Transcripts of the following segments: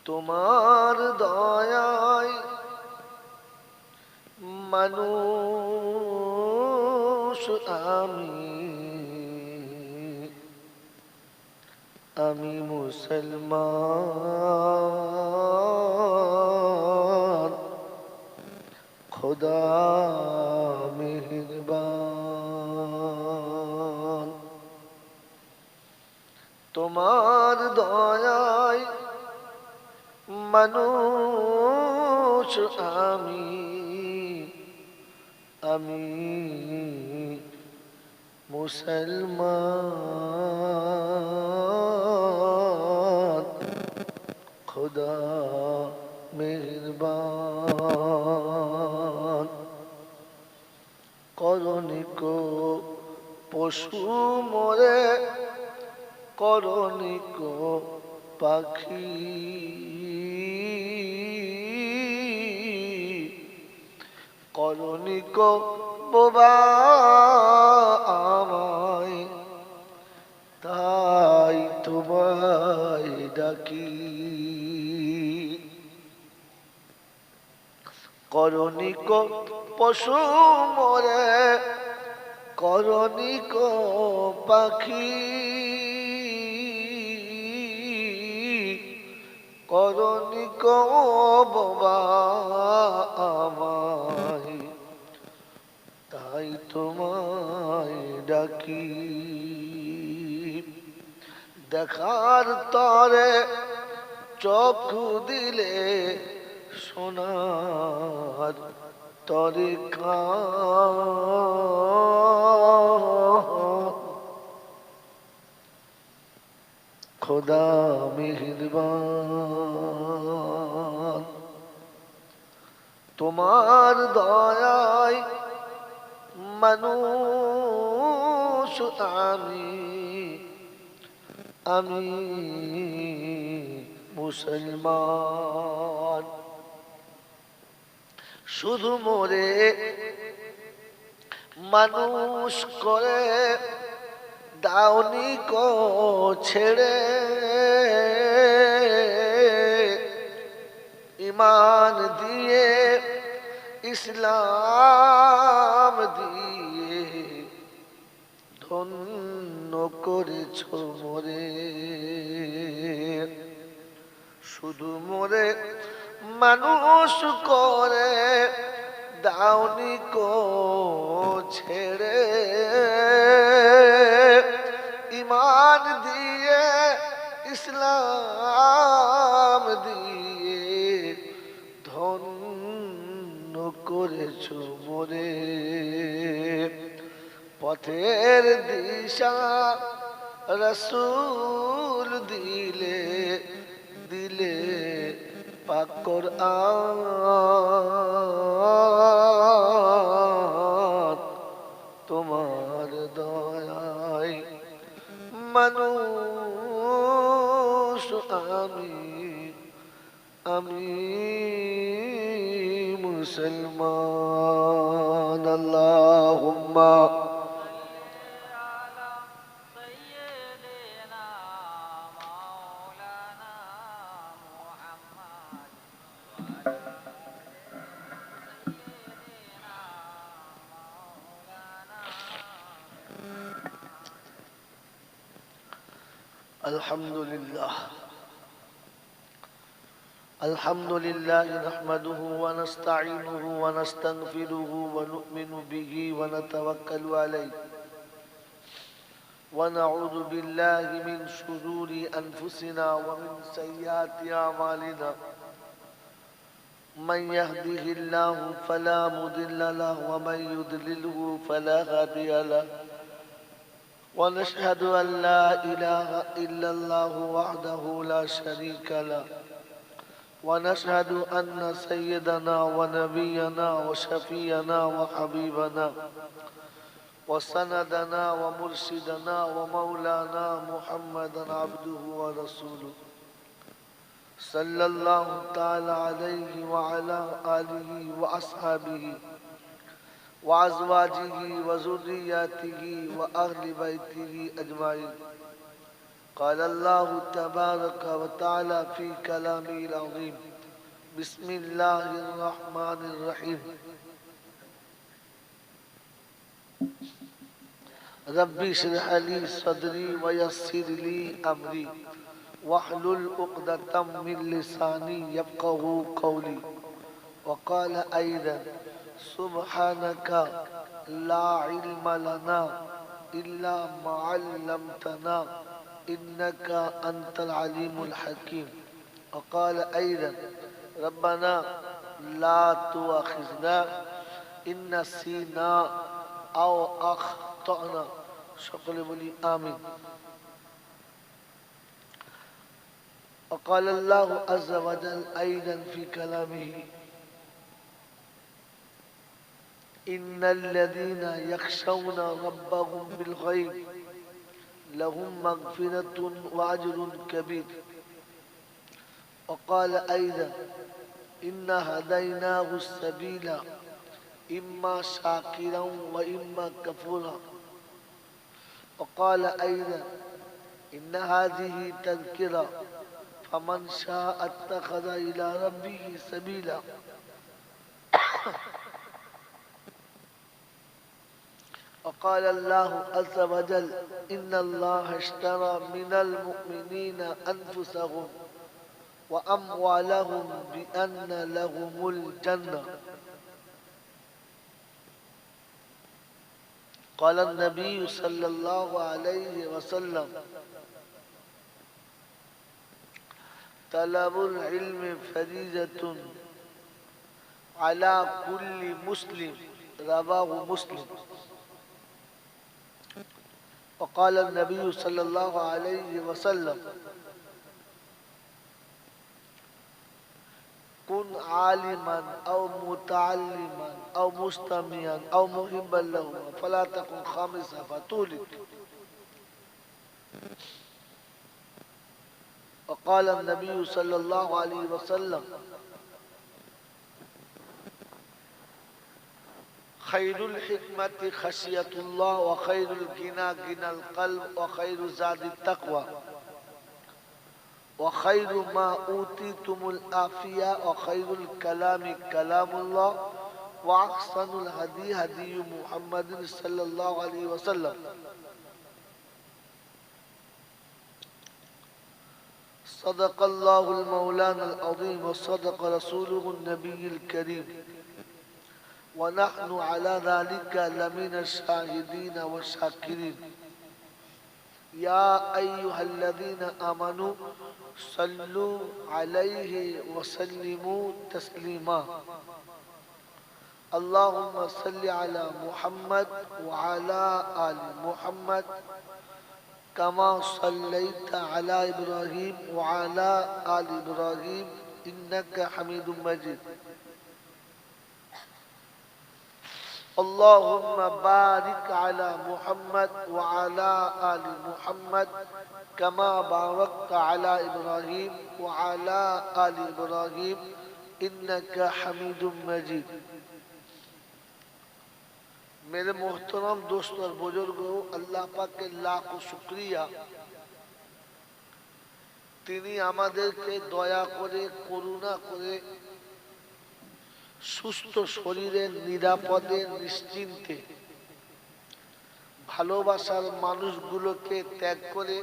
তোমার দয়ায় মানুষ আমি মুসলমান খোদা মেহেরবান তোমার দয়ায় মানুষ আমি মুসলমান খোদা মেহেরবান করণিক পশু মরে করণিক পাখি করণিক বোবা আমায় তাই তোমায় ডাকি করণিক পশু মরে করণিক পাখি করণিক বোবা আমায় তাই তোমায় ডাকি দেখার তরে চক্ষু দিলে সোনার তরে খোদা মেহেরবান তোমার দয়ায় মানুষ আমি মুসলমান শুধু মোরে মানুষ করে দাওনি কো ছেড়ে ইমান দিয়ে ইসলাম দিয়ে ধন্য করেছ মোরে শুধু মোরে মানুষ করে দাওনি কো ছেড়ে ইমান দিয়ে ইসলাম দিয়ে ধন্য করেছ মোরে পথের দিশা রসুল দিলে দিলে পাক কোরআন তোমার দয়ায় মানুষ আমি মুসলমান আল্লাহুম্মা الحمد لله نحمده ونستعينه ونستغفره ونؤمن به ونتوكل عليه ونعوذ بالله من شرور أنفسنا ومن سيئات أعمالنا من يهده الله فلا مضل له ومن يضلله فلا هادي له ونشهد أن لا إله إلا الله وحده لا شريك له ونشهد أن سيدنا ونبينا وشفينا وحبيبنا وسندنا ومرشدنا ومولانا محمدا عبده ورسوله صلى الله تعالى عليه وعلى آله وأصحابه وأزواجه وذرياته وأهل بيته أجمعين قال الله تبارك وتعالى في كلامه العظيم بسم الله الرحمن الرحيم ربي اشرح لي صدري ويسر لي أمري واحلل عقدة من لساني يفقهوا قولي. وقال أيضا سبحانك لا علم لنا إلا ما علمتنا إنك أنت العليم الحكيم. وقال أيضا ربنا لا تؤاخذنا إن نسينا أو أخطأنا. সকলে বলি آمين. وقال الله عز وجل أيضا في كلامه إن الذين يخشون ربهم بالغيب لهم مغفرة وأجر كبير. وقال أيضا إن هديناه السبيل إما شاكرا وإما كفورا. وقال أيضا إن هذه تذكرة فمن شاء اتخذ إلى ربه سبيلا. وقال الله عز وجل إن الله اشترى من المؤمنين أنفسهم وأموالهم بأن لهم الجنة. قال النبي صلى الله عليه وسلم طلب العلم فريضة على كل مسلم رواه مسلم. وقال النبي صلى الله عليه وسلم كن عالما أو متعلما أو مستمعا أو محبا له فلا تكن خامسا فتولد. وقال النبي صلى الله عليه وسلم خير الحكمة خشية الله وخير الغنى غنى القلب وخير زاد التقوى وخير ما أوتيتم العافية وخير الكلام كلام الله وأحسن الهدي هدي محمد صلى الله عليه وسلم. صدق الله المولانا العظيم وصدق رسوله النبي الكريم ونحن على ذلك لمن الشاهدين والشاكرين. يا أيها الذين آمنوا صلوا عليه وسلموا تسليما. اللهم صل على محمد وعلى آل محمد كما صليت على إبراهيم وعلى آل إبراهيم إنك حميد مجيد. اللهم بارك على محمد وعلى آل محمد كما باركت على إبراهيم وعلى آل إبراهيم إنك حميد مجيد. میرے محترم دوست اور بزرگوں، اللہ پاک کے لاکھ شکریہ، তিনি আমাদেরকে দয়া করে করুণা করে সুস্থ শরীরে নিরাপদে নিশ্চিন্তে ভালোবাসার মানুষগুলোকে ত্যাগ করে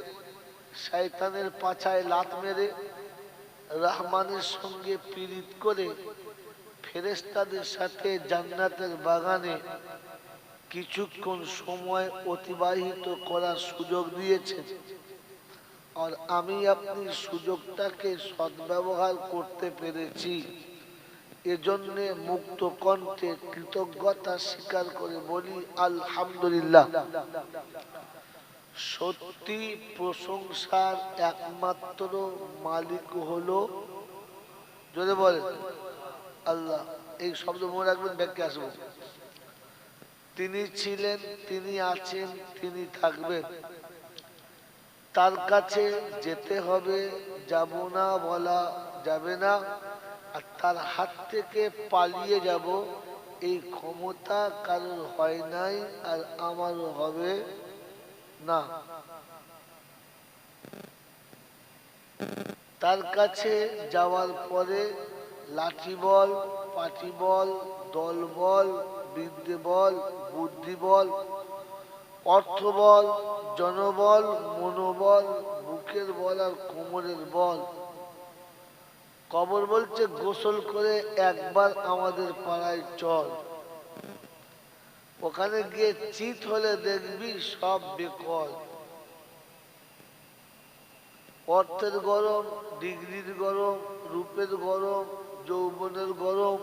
শয়তানের পাছায় লাত মেরে রহমানের সঙ্গে পীড়িত করে ফেরেশতাদের সাথে জান্নাতের বাগানে কিছুক্ষণ সময় অতিবাহিত করার সুযোগ দিয়েছেন। আর আমি আপনি সুযোগটাকে সদ্ব্যবহার করতে পেরেছি, এজন্য মুক্ত কণ্ঠে কৃতজ্ঞতা স্বীকার করে বলি আলহামদুলিল্লাহ। সত্যি প্রশংসার একমাত্র মালিক হলো, যদি বলে আল্লাহ, এই শব্দ মনে রাখবেন, ব্যাখ্যা আসবো। তিনি ছিলেন, তিনি আছেন, তিনি থাকবেন, তার কাছে যেতে হবে, যাব না বলা যাবে না। আর তার হাত থেকে পালিয়ে যাব এই ক্ষমতা কারোর হয় নাই, আর আমারও হবে না। তার কাছে যাওয়ার পরে লাঠি বল, পাটি বল, দল বল, বিদ্যে বল, বুদ্ধি বল, অর্থ বল, জনবল, মনোবল, বুকের বল আর কোমরের বল। কবর বলছে গোসল করে একবার আমাদের পাড়ায় চল, ওখানে গিয়ে চিত হলে দেখবি সব বেকল। অর্থের গরম, ডিগ্রির গরম, রূপের গরম, যৌবনের গরম,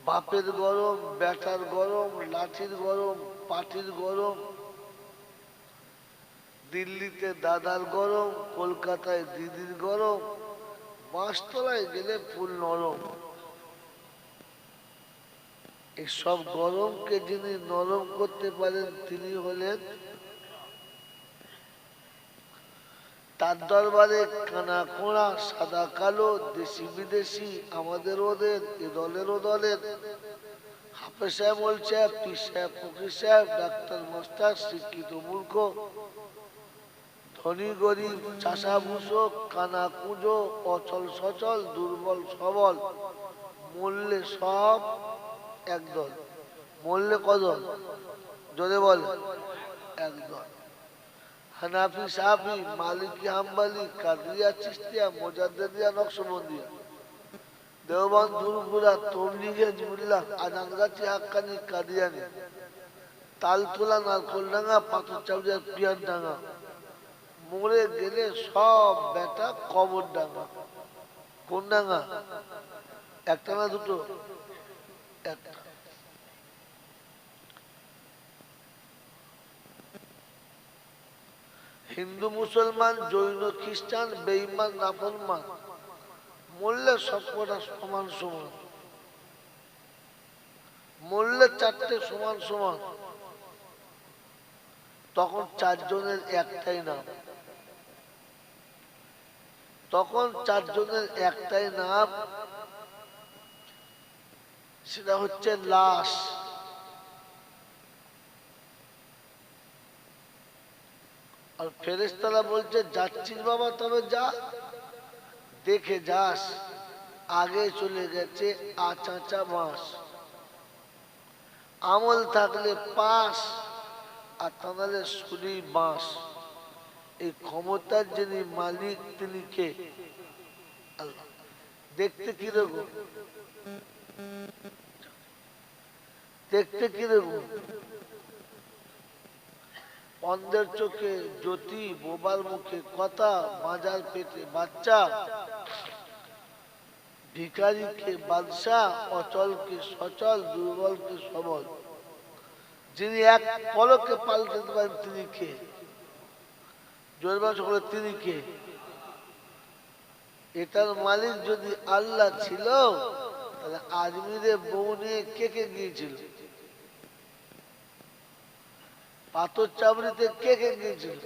বাপের গরম, ব্যাটার গরম, লাঠির গরম, পাটির গরম, দিল্লিতে দাদার গরম, কলকাতায় দিদির গরম, বাঁশতলায় গেলে ফুল নরম। এই সব গরমকে যিনি নরম করতে পারেন তিনি হলেন, তার দরবারে কানা কোড়া, সাদা কালো, দেশি বিদেশি, আমাদের ওদের, এ দলের ও দলের, হাফেজ সাহেব, মোল সাহেব, পীর সাহেব, ফকির সাহেব, ডাক্তার মাস্টার, শিক্ষিত মূর্খ, ধনী গরিব, চাষা ভূষক, কানা কুঁজো, অচল সচল, দুর্বল সবল, মূল্যে সব একদল। মূল্যে কদল? জোরে বল। একদল। হানাফি, সাফি, মালিকি, হাম্বলি, কাদরিয়া, চিশতিয়া, মোজাদ্দেদিয়া, নকশবন্দিয়া, দেওবন্দ, ফুরফুরা, তবলিগে, হিজবুল্লাহ, আজানগাছি, হাক্কানি, কাদিয়ানি, তালতলা, নারকোলডাঙ্গা, পাথরচাউড়িয়া, পিয়ারডাঙ্গা, মরে গেলে সব বেটা কবর ডাঙ্গা। কোন ডাঙ্গা? একটা না দুটো? একটা। হিন্দু, মুসলমান, জৈন, খ্রিস্টান, বেঈমান, নাফরমান, মরলে সবকটা সমান সমান। মরলে চারটে সমান সমান। তখন চারজনের একটাই নাম। তখন চারজনের একটাই নাম, সেটা হচ্ছে লাশ। আর ফেরেশতারা বলছে যাচ্ছিস বাবা তবে যা, দেখে যাস আগে চলে গেছে আচাঁচা বাঁশ। আমল থাকলে পাস, আর তা নাহলে শুধুই বাঁশ। এই ক্ষমতার যিনি মালিক তিনি কে? আল্লাহ। দেখতে কিরকম? দেখতে কিরকম? অন্ধের চোখে জ্যোতি, বোবার মুখে কথা, মাজার পেটে বাচ্চা, ভিখারিকে বাদশাহ, অচলকে সচল, দুর্বলকে সবল। যিনি এক পলকে পাল্টে দিতে পারেন তিনি কে? জোরবাস সকলে তিনি কে? এটার মালিক যদি আল্লাহ ছিল তাহলে আজমিরে বউ নিয়ে কে কে গিয়েছিল? পাথর চাবড়িতে কে কে গিয়েছিল?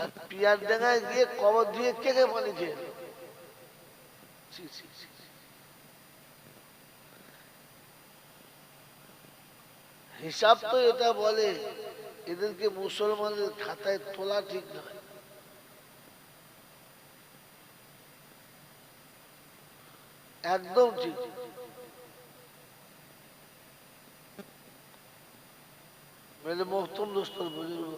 আর পিয়ার ডাঙ্গায় গিয়ে কবর দিয়ে কে কে পানি খেয়ে? হিসাব তো এটা বলে এদেরকে মুসলমানের খাতায় তোলা ঠিক নয়। একদম ঠিক। মেলে মোহতম দোস্তর বুজুর্গ,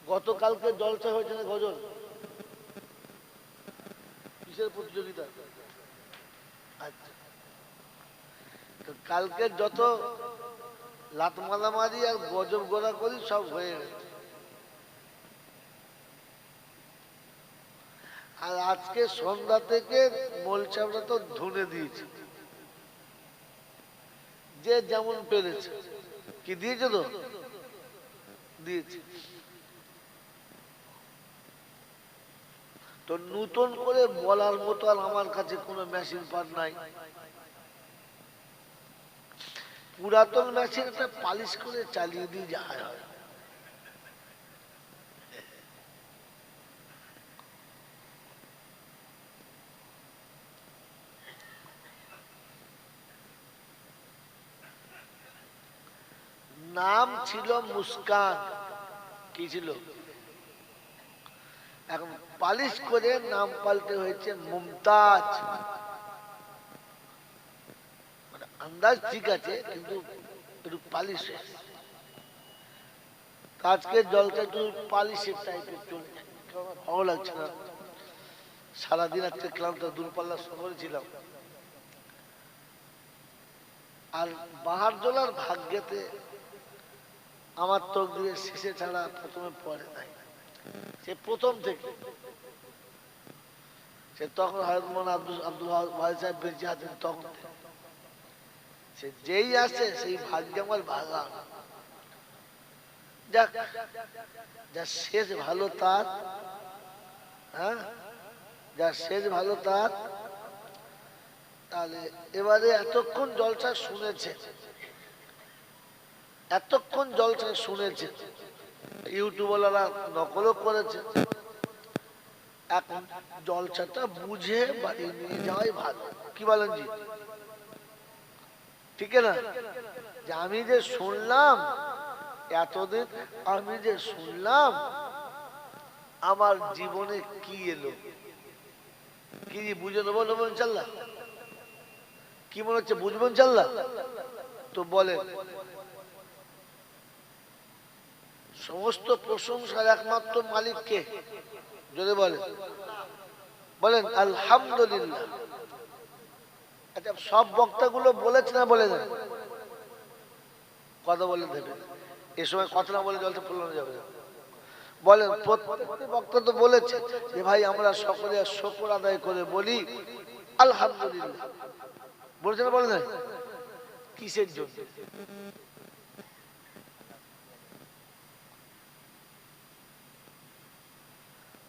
গতকালকে জলসা হয়েছে না গজল? কিসের প্রতিযোগিতা? আচ্ছা, কালকে যত লাত মারামারি আর গজব গোড়া করি সব হয়ে গেছে। আর আজকে সন্ধ্যা থেকে মোলচাপড়া তো ধুনে দিয়েছে, যে যেমন পেরেছে। কি দিয়েছে? তো দিয়েছে। তো নতুন করে বলার মতো আর আমার কাছে কোনো মেশিন পার নাই। পুরাতন মেশিন একটা পালিশ করে চালিয়ে দিয়ে যায়। নাম ছিল মুস্কান। কি ছিল? এখন পালিশ করে নাম পাল্টে হয়েছে মুমতাজ। মানে আন্দাজ ঠিক আছে, কিন্তু একটু পালিশ হয়েছে। আজকের জলটা একটু পালিশের টাইপের চলছে, ভালো লাগছে না। সারাদিন আজকে ক্লান্ত, দূরপাল্লার সফরে ছিলাম। আর বাহার জলার ভাগ্যেতে আমার তকদিরে শেষে ছাড়া প্রথমে পড়ে নাই, সে প্রথম থেকে। সে তখন হয়তো আব্দুল ভাই সাহেব বেঁচে আছেন তখন থেকে। সে যেই আসে সেই ভাগ্য আমার ভাগা। যাক, যা শেষ ভালো তার, হ্যাঁ, যা শেষ ভালো তার। তাহলে এবারে এতক্ষণ জলসা শুনেছে, এতক্ষণ জলসা শুনেছে, ইউটিউবওয়ালারা নকলও করেছে। এখন জলসাটা বুঝে বাড়ি নিয়ে যাওয়াই ভালো। কি বলেন জি? ঠিক না? যে আমি যে শুনলাম এতদিন, আমি যে শুনলাম, আমার জীবনে কি এলো, কি বুঝে নেবো নেবো ইনশাল্লাহ। কি মনে হচ্ছে বুঝবো ইনশাল্লাহ? তো বলেন, সমস্ত প্রশংসার একমাত্র মালিক কে? যদি বলেন, বলেন আলহামদুলিল্লাহ। আচ্ছা, সব বক্তাগুলো বলেছে না বলে না? কথা বলে দেবে, এ সময় কথা না বলে জলটা ফুলানো যাবে না। বলেন, প্রত্যেকটি বক্তা তো বলেছে যে ভাই আমরা সকলে শুকর আদায় করে বলি আলহামদুলিল্লাহ। বলেছে না বলে না? কিসের জন্য?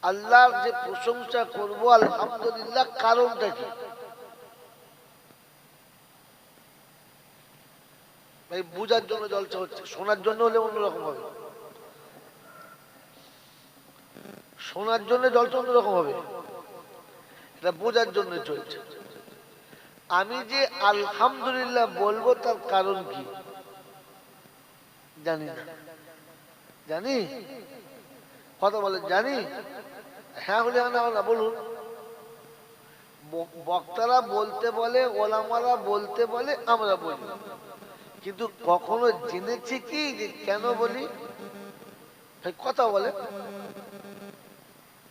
আল্লাহর যে প্রশংসা করবো আলহামদুলিল্লাহ, কারণটা কি? ভাই বুঝার জন্য জলসা হচ্ছে, শোনার জন্য হলে অন্যরকম হবে। শোনার জন্য জলসা অন্যরকম হবে, এটা বোঝার জন্য চলছে। আমি যে আলহামদুলিল্লাহ বলবো তার কারণ কি জানি না। জানি? কথা বলে জানি? হ্যাঁ হলে না বলুন। বক্তারা বলতে বলে, ওলামারা বলতে বলে, আমরা বলি, কিন্তু কখনো জেনেছি কি যে কেন বলি? কথা বলে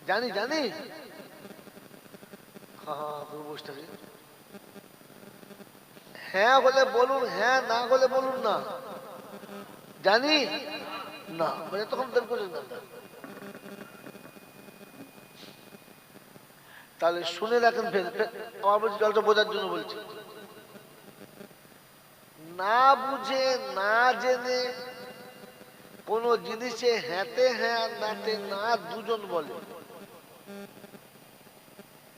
জানি জানি। হ্যাঁ হলে বলুন হ্যাঁ, না হলে বলুন না। জানি না মানে তখন তাহলে শুনে রাখেন। আমার বলছি জলটা বোঝার জন্য বলছি। না বুঝে না জেনে কোন জিনিসে হ্যাঁতে হ্যাঁ নাতে না দুজন বলে।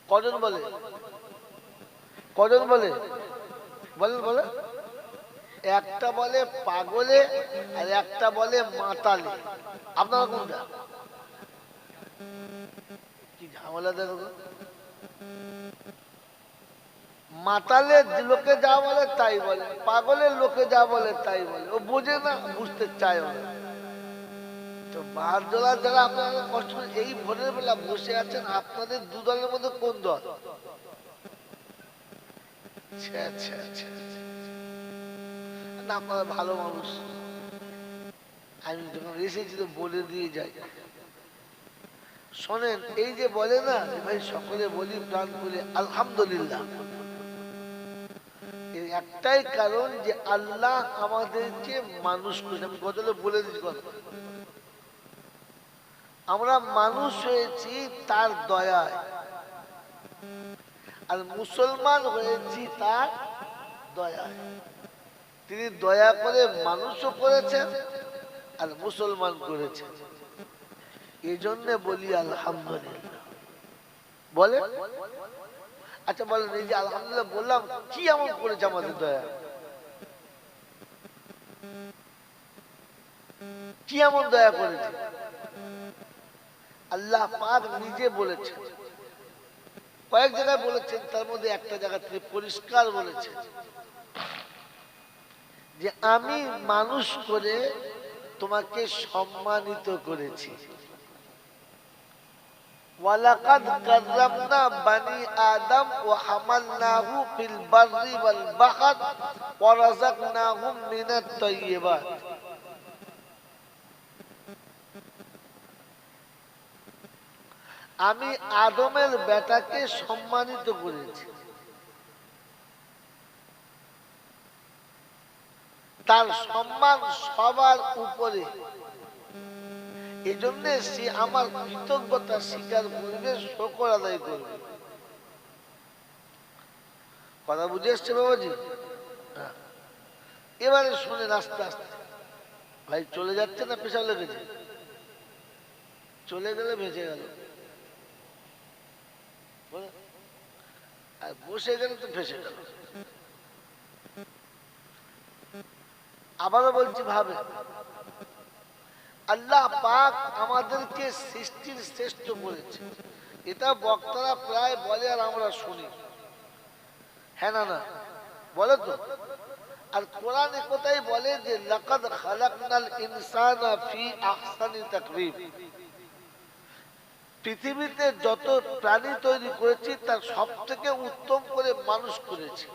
কজন বলে? কজন বলে? বলেন বলে। একটা বলে পাগলে আর একটা বলে মাতালে। আপনারা কোনটা? কি ঝামেলা দেখো। মাতালের লোকে যা বলে তাই বলে, পাগলের লোকে যা বলে তাই বলে। ও বোঝে না, বুঝতে চায় না। তো বাহার জলার যারা আপনারা কষ্ট করে এই ভোরের বেলা বসে আছেন, আপনাদের দু দলের মধ্যে কোন দল? না, আপনারা ভালো মানুষ। আমি যখন এসেছি তো বলে দিয়ে যাই। শোনেন, এই যে বলে না ভাই সকলে বলি প্রাণ বলে আলহামদুলিল্লাহ, এর একটাই কারণ যে আল্লাহ আমাদেরকে মানুষ করেছে। আমি গতলে বলে দিচ্ছি কথা, আমরা মানুষ হয়েছি তার দয়ায়, আর মুসলমান হয়েছি তার দয়ায়। তিনি দয়া করে মানুষও করেছেন আর মুসলমান করেছেন। এই জন্য বলি আলহামদুলিল্লাহ। বলে আচ্ছা বলেন, এই যে আলহামদুলিল্লাহ বললাম, কি এমন করেছে আমাদের দয়া? কি এমন দয়া করেছে? আল্লাহ পাক নিজে বলেছেন, কয়েক জায়গায় বলেছেন, তার মধ্যে একটা জায়গা থেকে পরিষ্কার বলেছেন যে আমি মানুষ করে তোমাকে সম্মানিত করেছি। ওয়ালাকাদ কাররামনা বানি আদম ওয়া হামালনাহু ফিল বাররি ওয়াল বাহর ওয়া রাযাকনাহুম মিনাত তাইয়্যিবাত। আমি আদমের বেটাকে সম্মানিত করেছি, তার সম্মান সবার উপরে। এই জন্য সে আমার কৃতজ্ঞতা স্বীকার করবে, শুকর আদায় করবে। কথা বুঝে এসছে বাবাজি? এবারে শুনেন আস্তে আস্তে। ভাই চলে যাচ্ছে না পেশা লেগেছে? চলে গেলে বেঁচে গেল, আর বসে গেলে তো ফেসে গেল। আবারও বলছি, ভাবে আল্লাহ পাক আমাদেরকে সৃষ্টির শ্রেষ্ঠ করেছে। এটা বক্তারা প্রায় বলে আর আমরা শুনি, হ্যাঁ না না বলে তো। আর কোরআন কোথায় বলে যে লাকাদ খালাকনাল ইনসানা ফি আহসানি তাকওয়িম, পৃথিবীতে যত প্রাণী তৈরি করেছি তার সবথেকে উত্তম করে মানুষ করেছি।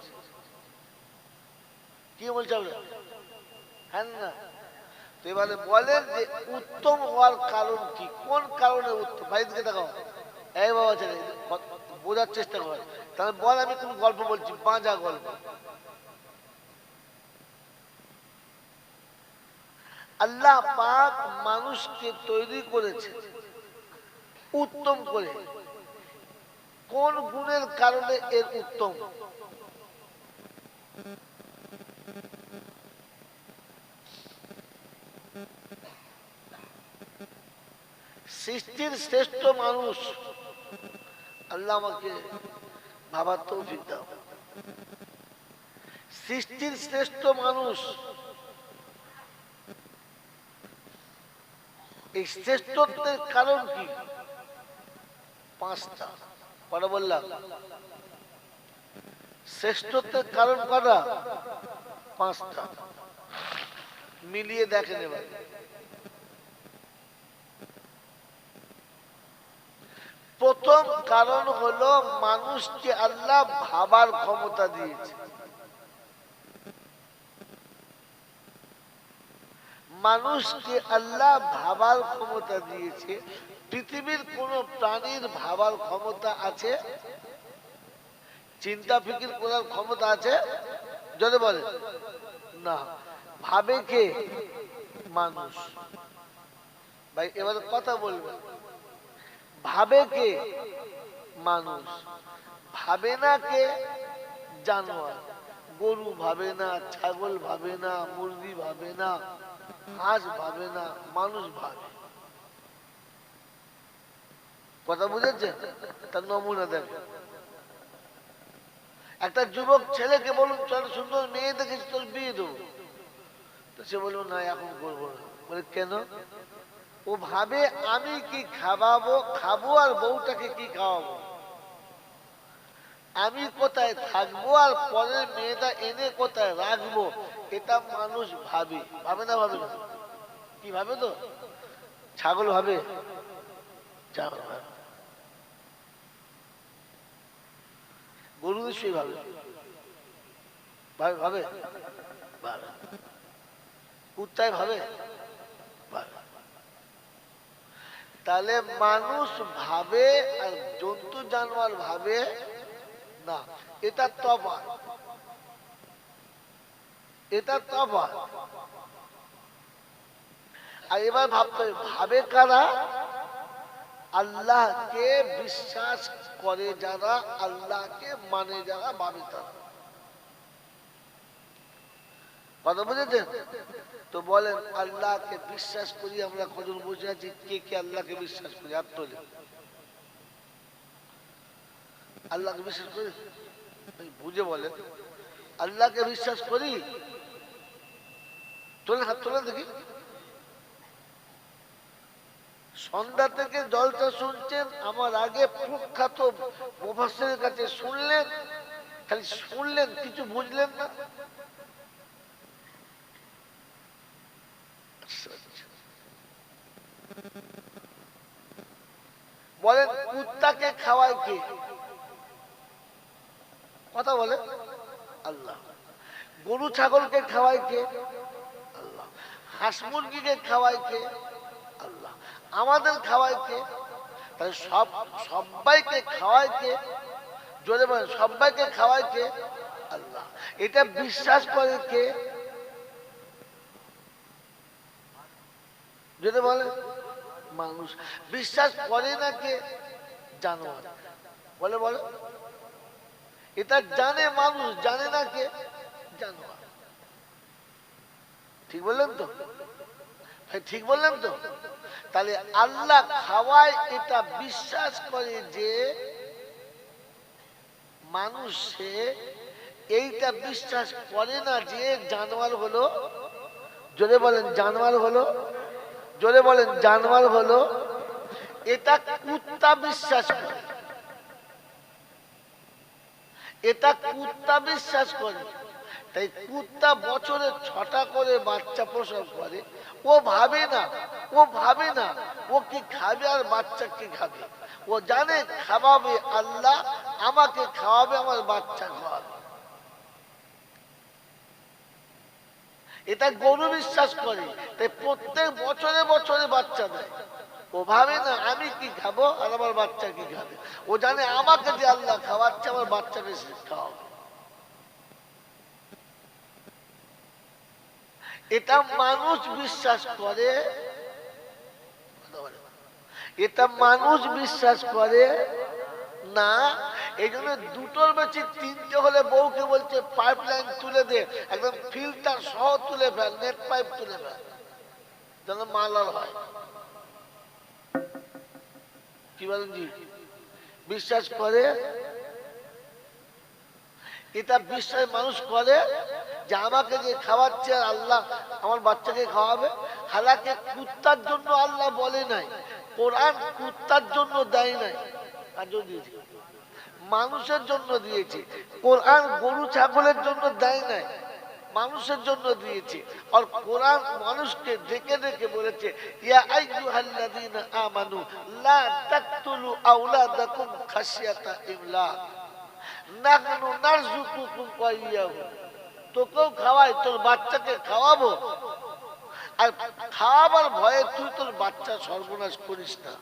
কি বলছে আমরা? হ্যাঁ না? তো এবারে বলেন যে উত্তম হওয়ার কারণ কি, কোন কারণে উত্তম? ভাই দিকে দেখাও, এই বাবা ছেলে বোঝার চেষ্টা কর। তাহলে বল, আমি কোন গল্প বলছি? বাঁচা গল্প। আল্লাহ পাক মানুষকে তৈরি করেছে উত্তম করে। কোন গুণের কারণে এর উত্তম? সৃষ্টির শ্রেষ্ঠ মানুষ। আল্লাহ আমাকে ভাবার তৌফিক দাও। সৃষ্টির শ্রেষ্ঠ মানুষ, এই শ্রেষ্ঠত্বের কারণ কি? পাঁচটা। কটা বললাম? শ্রেষ্ঠত্বের কারণ কটা? পাঁচটা। মিলিয়ে দেখেন এবার। প্রথম কারণ হলো মানুষকে আল্লাহ ভাবার ক্ষমতা দিয়েছে। মানুষকে আল্লাহ ভাবার ক্ষমতা দিয়েছে। পৃথিবীর কোন প্রাণীর ভাবার ক্ষমতা আছে? চিন্তা ফিকির করার ক্ষমতা আছে? যদি বলে না। ভাবে কে? মানুষ। ভাই এবার কথা বলবেন, ভাবে কে? মানুষ। ভাবে না কে? জানোয়ার। গরু ভাবে না, ছাগল ভাবে না, মুরগি ভাবে না, হাঁস ভাবে না, মানুষ ভাবে। কথা বুঝেছেন? তার নমুনা দেখ। একটা যুবক ছেলেকে বলুন, চল সুন্দর মেয়ে দেখেছি, তোর বিয়ে দেবো। তো সে বলবো না, এখন করবো না। বলে কেন? ও ভাবে আমি কি খাওয়াবো, খাবো, আর বউটাকে কি খাওয়াবো, আমি কোথায় থাকবো, আর পরের মেয়েটা এনে কোথায় রাখবো, এটা মানুষ ভাবে। ভাবে না? ভাবে না? কি ভাবে? তো ছাগল ভাবে, ছাগল ভাবে, গরু নিশ্চয়ই ভাবে। ভাবে? ভাবে? ভাবে। কুত্তায় ভাবে? ভাবে। তাহলে মানুষ ভাবে আর জন্তু জানোয়ার ভাবে না। এটা তফাৎ, এটা তফাৎ। আর এবার ভাবতে হবে, ভাবে কারা? আল্লাহকে বিশ্বাস করে যারা, আল্লাহকে মানে যারা, ভাবে তারা। কথা বুঝেছেন? তো বলেন, আল্লাহকে বিশ্বাস করি আমরা কজন বসে আছি? কে কে আল্লাহকে বিশ্বাস করি? হাত তোলে। আল্লাহকে বিশ্বাস করি? বুঝে বলেন, আল্লাহকে বিশ্বাস করি? তোলেন, হাত তোলেন দেখি। সন্ধ্যা থেকে জলসা শুনছেন, আমার আগে প্রখ্যাত মুফাসসিরের কাছে শুনলেন, খালি শুনলেন, কিছু বুঝলেন না। বলেন কুত্তাকে খাওয়ায় কে? কথা বলে আল্লাহ। গরু ছাগলকে খাওয়ায় কে? আল্লাহ। হাঁস মুরগিকে খাওয়ায় কে? আল্লাহ। আমাদের খাওয়ায় কে? তাহলে সবাইকে খাওয়ায় কে? জোরে বলেন, সবাইকে খাওয়ায় কে? আল্লাহ। এটা বিশ্বাস করে কে? জোরে বলেন, মানুষ। বিশ্বাস করে না কে? জানোয়ার। বলে বলে এটা জানে মানুষ, জানে না কে? জানোয়ার। ঠিক বললেন তো? ঠিক বললেন তো? তাহলে আল্লাহ খাওয়ায় এটা বিশ্বাস করে যে মানুষ, সে এইটা বিশ্বাস করে না যে জানোয়ার হলো, জোরে বলেন জানোয়ার হলো, জোরে বলেন জানোয়ার হলো, এটা কুত্তা বিশ্বাস করে, এটা কুত্তা বিশ্বাস করে। তাই কুত্তা বছরে 6টা করে বাচ্চা প্রসব করে। ও ভাবে না, ও ভাবে না ও কি খাবে আর বাচ্চা কি খাবে। ও জানে খাওয়াবে আল্লাহ, আমাকে খাওয়াবে, আমার বাচ্চা খাওয়াবে। এটা গরু বিশ্বাস করে, তাই প্রত্যেক বছরে বছরে বাচ্চা দেয়। ও ভাবে না আমি কি খাবো আর আমার বাচ্চা কি খাবে। ও জানে আমাকে যে আল্লাহ খাওয়াচ্ছে, আমার বাচ্চাকে খাওয়াবে। এটা মানুষ বিশ্বাস করে, এটা মানুষ বিশ্বাস করে না। এই জন্য দুটোর বেশি 3টে হলে বউকে বলছে পাইপ লাইন তুলে দে, একদম ফিল্টার সহ তুলে ফেল, নেট পাইপ তুলে ফেল, যেন মালার হয়। কি বলেন জি? বিশ্বাস করে, এটা বিশ্বাস মানুষ করে যে আমাকে যে খাওয়াচ্ছে আল্লাহ আমার বাচ্চাকে খাওয়াবে। হালাকে কুত্তার জন্য আল্লাহ বলে নাই, কোরআন কুত্তার জন্য দেয় নাই, আর যদি মানুষের জন্য দিয়েছে। কোরআন গরু ছাগলের জন্য দেয় নাই, মানুষের জন্য দিয়েছে। আর কোরআন মানুষকে ডেকে ডেকে বলেছে, ইয়া আইয়ুহাল্লাযীনা আমানু লা তাকতুলু আওলাদাকুম খাশিয়াতা ইমলাক নাহনু নারযুকুকুম ওয়া ইয়্যাহুম। তোকেও খাওয়াই, তোর বাচ্চাকে খাওয়াবো, আর খাওয়াবার ভয়ে তুই তোর বাচ্চা সর্বনাশ করিস না।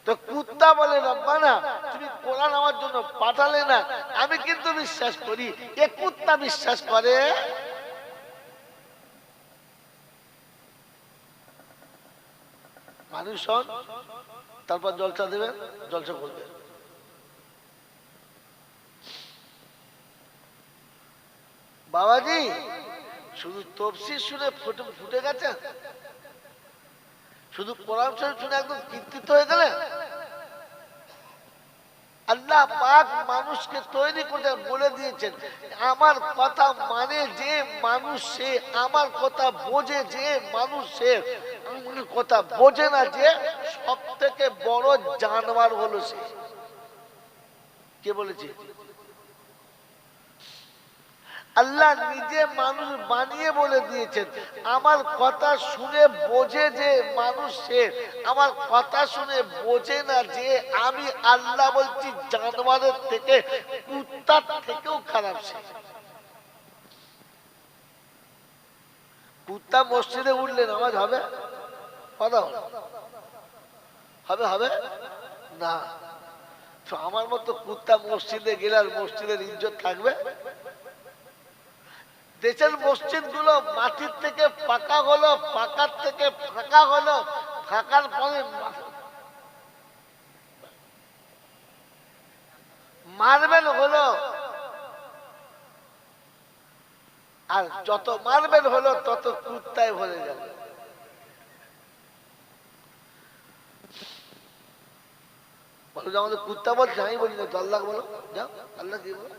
তো কুত্তা বলে রব্বানা তুমি কোরআন আমার জন্য পাঠালে না, আমি কিন্তু বিশ্বাস করি। এ কুত্তা বিশ্বাস করে। মানুষ হন, তারপর জলসা দেবেন, জলসা করবেন। বাবাজি শুধু তফসির শুনে ফুটে গেছেন, শুধু কোরআন শরীফ শুনে একদম কৃতিত্ব হয়ে গেলেন। আল্লাহ পাক মানুষকে তৈরি করে বলে দিয়েছেন, আমার কথা মানে যে মানুষ সে, আমার কথা বোঝে যে মানুষ সে, আমার কথা বোঝে না যে সব থেকে বড় জানোয়ার হলো সে। কে বলেছে? আল্লাহ নিজে মানুষ বানিয়ে বলে দিয়েছেন, আমার কথা শুনে বোঝে যে মানুষ সে, আমার কথা শুনে বোঝে না যে আমি আল্লাহ বলছি জানোয়ারের থেকে, কুত্তার থেকেও খারাপ সে। কুত্তা মসজিদে উঠলে নামাজ হবে? কথা হবে? হবে না। তো আমার মতো কুত্তা মসজিদে গেলে আর মসজিদের ইজ্জত থাকবে? দেশের মসজিদ গুলো মাটির থেকে পাকা হলো, পাকার থেকে ফাঁকা হলো, ফাঁকার পরে মার্বেল হলো, আর যত মার্বেল হলো তত কুত্তায় ভরে গেল। বলো যে আমাদের কুত্তা বলছে, আমি বলি না, আল্লাহ বলো, যাও আল্লাহ কি বলো।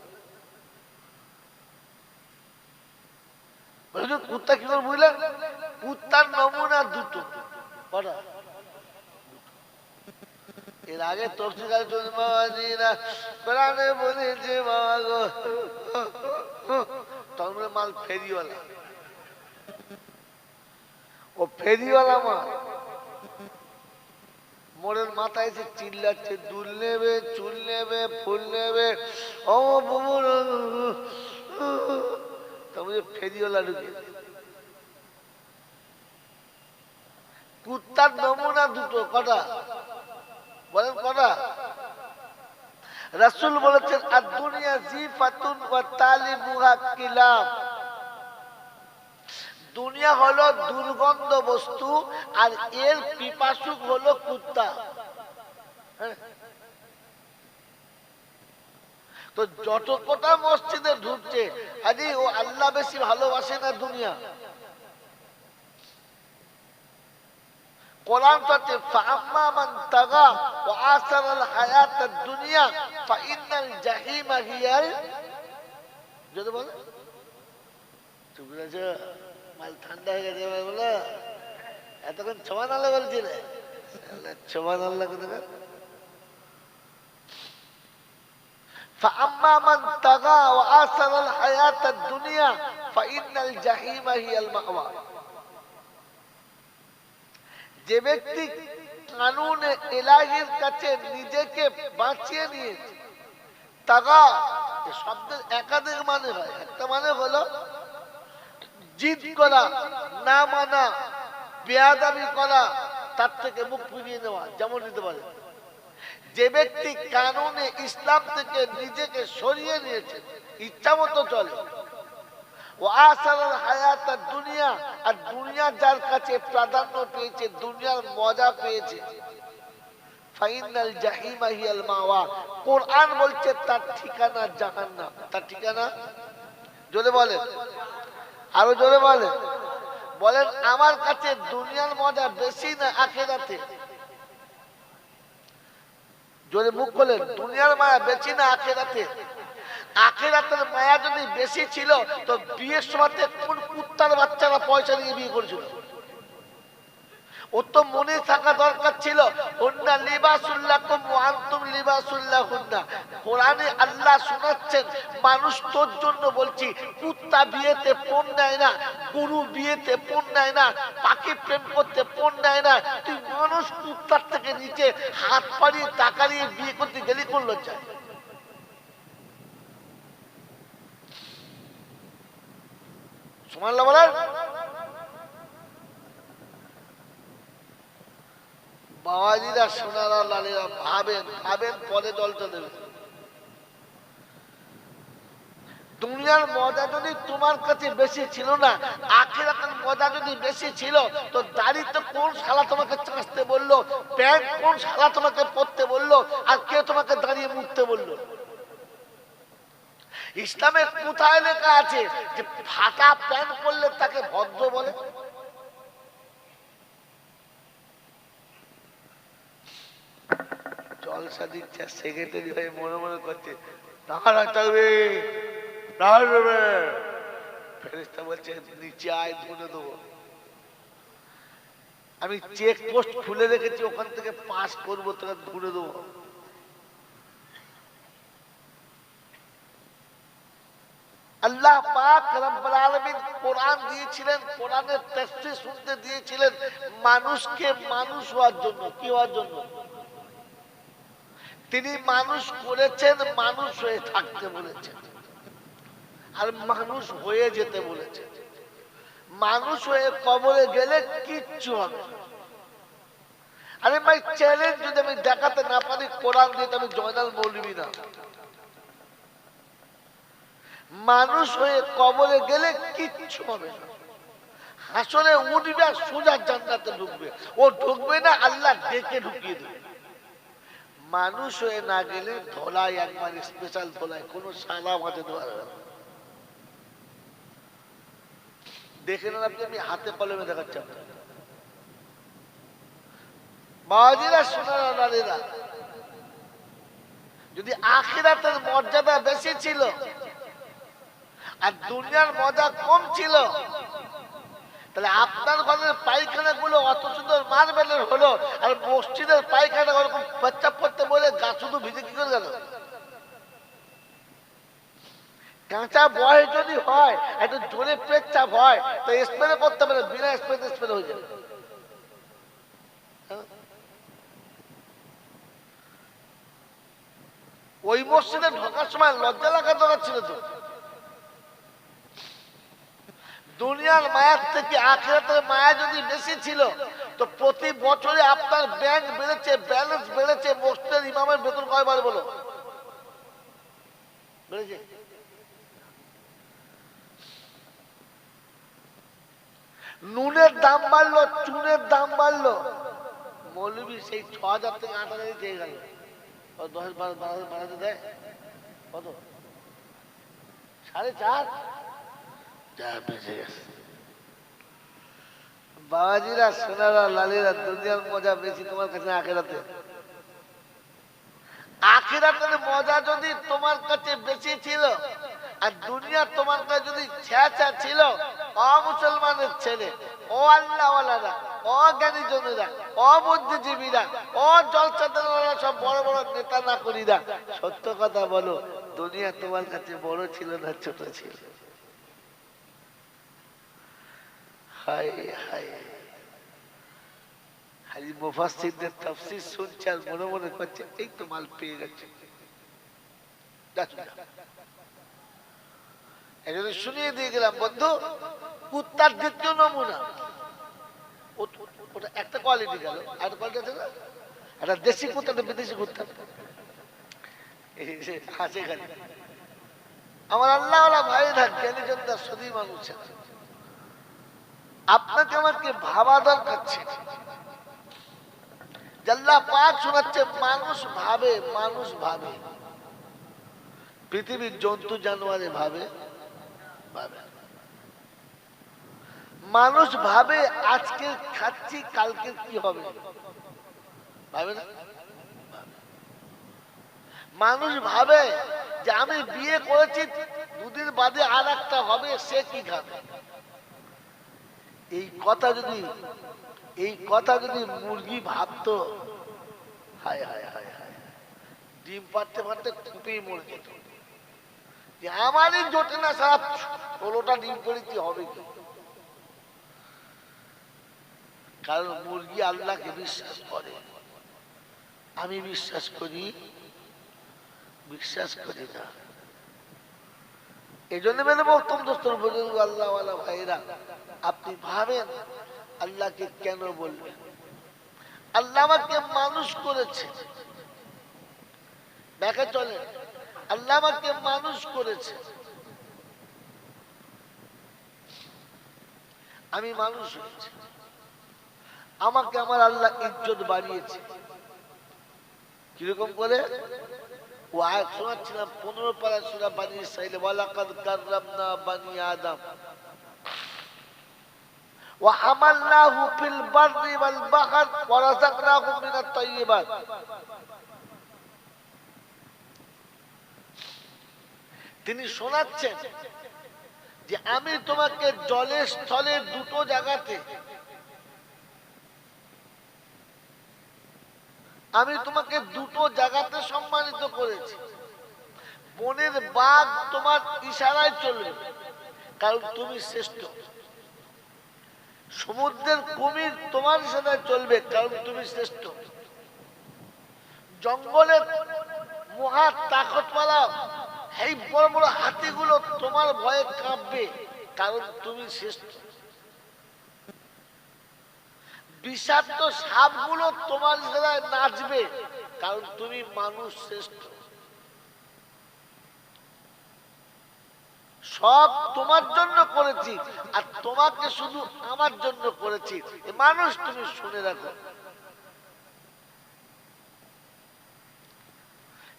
কুত্তা কি করে বুঝলেন? কুত্তার নমুনা দুটো। কটা? এর আগে তফসির বলেছে বাবা গো, তখন মাল ফেরিওয়ালা, ও ফেরিওয়ালা মোড়ের মাথায় এসে চিল্লাচ্ছে, দুল নেবে, চুল নেবে, ফুল নেবে, ও বুবু, তবে ফেরিওয়ালা ঢুকে। কুত্তার নমুনা দুটো, কটা বলেন, কটা? রাসূল বলেছেন আর দুনিয়া জিফাতুন ওয়া তালিবুহা কিলাব, দুনিয়া হলো দুর্গন্ধ বস্তু আর এর পিপাসুক হলো কুত্তা। তো যত কটা মসজিদে ঢুকছে, আরে ও আল্লাহ বেশি ভালোবাসে না দুনিয়া? কোরআন বলছে ফাআম্মা মান তাগা ওয়া আসারাল হায়াতাদ দুনিয়া ফাইন্নাল জাহিমা হিয়াল, যদি বলে চুপ করেছো, মাল ঠান্ডা হয়ে গেছে বলো, এতক্ষণ সুবহানাল্লাহ বলছিলে, সুবহানাল্লাহ কোথাকার। فأما من طغى وآثر الحياة الدنيا فإن الجحيم هي المأوى, যে ব্যক্তি কানুনে ইলাহির কাছে নিজেকে বাঁচিয়ে নিয়েছে, তাগা শব্দের একাধিক মানে হয়, একটা মানে হলো জিদ করা, না মানা, বেয়াদবি করা, তার থেকে মুখ ফিরিয়ে নেওয়া, যেমন নিতে পারে। যে ব্যক্তি কানুনে ইসলাম থেকে নিজেকে সরিয়ে নিয়েছে, ইচ্ছা মতো চলে, ও আসারাল হায়াতাদ দুনিয়া, আর দুনিয়া যার কাছে প্রাধান্য পেয়েছে, দুনিয়ার মজা পেয়েছে, ফাইনাল জাহিমা হিয়াল মাওয়া, কোরআন বলছে তার ঠিকানা জাহান্নাম। তার ঠিকানা জোরে বলেন, আরো জোরে বলেন, বলেন আমার কাছে দুনিয়ার মজা বেশি না আখিরাতে? জোরে মুখ খোলেন, দুনিয়ার মায়া বেশি না আখিরাতে? আখিরাতের মায়া যদি বেশি ছিল তো বিয়ের সময় কোন কুত্তার বাচ্চারা পয়সা দিয়ে বিয়ে করেছিল? ও তো মনে থাকা দরকার ছিল হুন্না লিবাসুল্লাকুম ওয়া আনতুম লিবাসুল্লাহুন্না। কোরআনে আল্লাহ শোনাচ্ছেন, মানুষ তোর জন্য বলছি, কুত্তা বিয়েতে পণ নেয় না, গরু বিয়েতে পণ নেয় না, পাখি প্রেম করতে পণ নেয় না, তুই মানুষ কুত্তার থেকে নিচে হাত পাড়িয়ে টাকা নিয়ে বিয়ে করতে গেলি কোন লজ্জা? সুবহানাল্লাহ বলেন। বাবাজিরা, সোনারা, লালেরা, ভাবেন ভাবেন, পরে জলটা দেবে। দুনিয়ার মজা যদি তোমার কাছে বেশি ছিল না, আখিরাতের মজা যদি বেশি ছিল, তো দাড়ি তো কোন শালা তোমাকে চাঁচতে বললো, প্যান্ট কোন শালা তোমাকে পরতে বললো, আর কে তোমাকে দাঁড়িয়ে মুড়তে বললো? ইসলামের কোথায় লেখা আছে যে ফাটা প্যান্ট পরলে তাকে ভদ্র বলে? জলসা দিচ্ছে, সেক্রেটারি হয়ে মনে মনে করছে দাঁড়া থাকবে, দাঁড়াবে। ফেরেশতা বলছে নিচে আয়, ধরে দেবো। আমি চেক পোস্ট খুলে রেখেছি, ওখান থেকে পাস করবো, তোকে ধরে দেবো। আল্লাহ পাক রব্বুল আলামিন কোরআন দিয়েছিলেন, কোরআনের তাফসীর শুনতে দিয়েছিলেন মানুষকে মানুষ হওয়ার জন্য। কি হওয়ার জন্য? তিনি মানুষ করেছেন মানুষ হয়ে থাকতে বলেছেন, আর মানুষ হয়ে যেতে বলেছেন। মানুষ হয়ে কবরে গেলে কিচ্ছু হবে না। আরে ভাই, চ্যালেঞ্জ যদি আমি দেখাতে না পারি কোরআন দিয়ে, আমি জয়নাল মৌলবী না। মানুষ হয়ে কবরে গেলে কিচ্ছু হবে না। হাসরে উঠবে, সোজা জান্নাতে ঢুকবে। ও ঢুকবে না, আল্লাহ ডেকে ঢুকিয়ে দেবে। মানুষ হয়ে না গেলে ধোলাই, একবার স্পেশাল ধোলাই, কোনো সালাম হাতে দেওয়া যাবে না। দেখে নেন আপনি, আমি হাতে কলমে দেখাচ্ছি আপনার। বাবাজিরা, সোনারা, নারীরা, যদি আখিরাতের মর্যাদা বেশি ছিল আর দুনিয়ার মজা কম ছিল, তাহলে আপনার ঘরের পায়খানা গুলো অত সুন্দর মার্বেলের হলো, আর মসজিদের পায়খানা ওরকম পেচ্ছাপ করতে বলে গা শুধু ভিজে কি করে গেল? কাঁচা বয়স যদি হয়, একটু জোরে পেচ্ছাপ হয়, তো স্প্রে করতে পারে, বিনা স্প্রে স্প্রে হয়ে যাবে। ওই মসজিদে ঢোকার সময় লজ্জা লাগা দরকার ছিল তো। দুনিয়ার মায়ার থেকে আখিরাতের মায়া যদি বেশি ছিল তো প্রতি বছরে আপনার ব্যাংক বেড়েছে, ব্যালেন্স বেড়েছে, মসজিদের ইমামের বেতন কয়বার বলো বেড়েছে? নুনের দাম বাড়লো, চুনের দাম বাড়লো, মৌলবী সেই ৬,০০০ থেকে ৮,০০০ দিয়ে গেল। ১০-১২ বাড়াতে দেয় কত? ৪.৫। বেঁচে গেছে বাবাজিরা, সোনারা, লালিরা, দুনিয়ার মজা বেশি তোমার কাছে আখিরাতে। আখিরাতের মজা যদি তোমার কাছে বেশি ছিল আর দুনিয়া তোমার কাছে যদি ছ্যাঁচা ছিল, অমুসলমানের ছেলে, ও আল্লাহওয়ালারা, অজ্ঞানী জনেরা, অবুদ্ধিজীবীরা, জলসাদাররা, সব বড় বড় নেতা না করিরা, সত্য কথা বলো, দুনিয়া তোমার কাছে বড় ছিল না ছোট ছিল? হায় হায়, হাজি মুফাসসিরদের তাফসীর শুনছে আর মনে মনে করছে এই তো মাল পেয়ে গেছে। এজন্য শুনিয়ে দিয়ে গেলাম বন্ধু, কুত্তার দ্বিতীয় নমুনা ওটা একটা কোয়ালিটি গেল, আর কোয়ালিটি আছে না, একটা দেশি কুত্তা, একটা বিদেশি কুত্তা আছে এখানে। আমার আল্লাহওয়ালা ভাই থাক, জ্ঞানী জনতা সদী মানুষ, আপনাকে আমাকে ভাবা দরকার ছিল। আল্লাহ পাক শোনাচ্ছে, মানুষ ভাবে, মানুষ ভাবে, পৃথিবীর জন্তু জানোয়ারে ভাবে ভাবে, মানুষ ভাবে আজকে খাচ্ছি কালকে কি হবে, ভাবে না? মানুষ ভাবে যে আমি বিয়ে করেছি, দুদিন বাদে আর একটা হবে, সে কি খাবে। এই কথা যদি মুরগি ভাবতো, হায় হায় হায় হায়, ডিম পারতে পারতে খুঁপেই মরে যেত। আমারই জোটে না, সারা 16টা ডিম করেছি, হবে কি? কারণ মুরগি আল্লাহকে বিশ্বাস করে, আমি বিশ্বাস করি না। এই জন্য মেলে বক্তব্য দোস্তর বুজুর্গ, আল্লাহওয়ালা ভাইরা, আপনি ভাবেন আল্লাহকে কেন বলবেন? আল্লাহ আমাকে মানুষ করেছে, দেখে চলে, আল্লাহ আমাকে মানুষ করেছে, আমি মানুষ হয়েছি, আমাকে আমার আল্লাহ ইজ্জত বাড়িয়েছে। কিরকম করে? ও আয়াত শোনাচ্ছিলাম 15 পারা সূরা বানী ইসরাঈল, ওয়ালাকাদ কাররামনা বানী আদম ওয়া হামালনাহু ফিল বাররি ওয়াল বাহর ওয়া রাযাকনাহুম মিনাত তাইয়্যিবাত। তিনি শোনাচ্ছেন যে আমি তোমাকে জলে স্থলে দুটো জায়গাতে, আমি তোমাকে দুটো জায়গাতে সম্মানিত করেছি। বনের বাঘ তোমার ইশারায় চলবে, কারণ তুমি শ্রেষ্ঠ। সমুদ্রের কুমির তোমার ইশারায় চলবে, কারণ তুমি শ্রেষ্ঠ। জঙ্গলের মহা তাকতওয়ালা এই বড় বড় হাতিগুলো তোমার ভয়ে কাঁপবে, কারণ তুমি শ্রেষ্ঠ। বিষাক্ত সাপগুলো তোমার ইশারায় নাচবে, কারণ তুমি মানুষ শ্রেষ্ঠ। সব তোমার জন্য করেছি, আর তোমাকে শুধু আমার জন্য করেছি। মানুষ তুমি শুনে রাখো,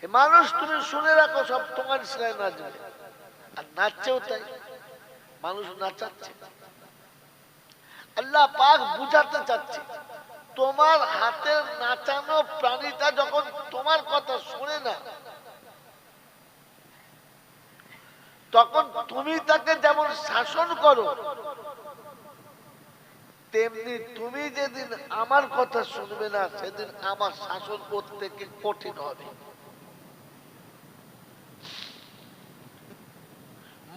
মানুষ তুমি শুনে রাখো, সব তোমার ইশারায় নাচবে, আর নাচছেও তাই, মানুষ নাচাচ্ছে। আল্লাহ পাক বুঝাতে চাচ্ছে, তোমার হাতের নাচানো প্রাণীটা যখন তোমার কথা শুনে না, তখন তুমি তাকে যেমন শাসন করো, তেমনি তুমি যেদিন আমার কথা শুনবে না, সেদিন আমার শাসন করতে কঠিন হবে।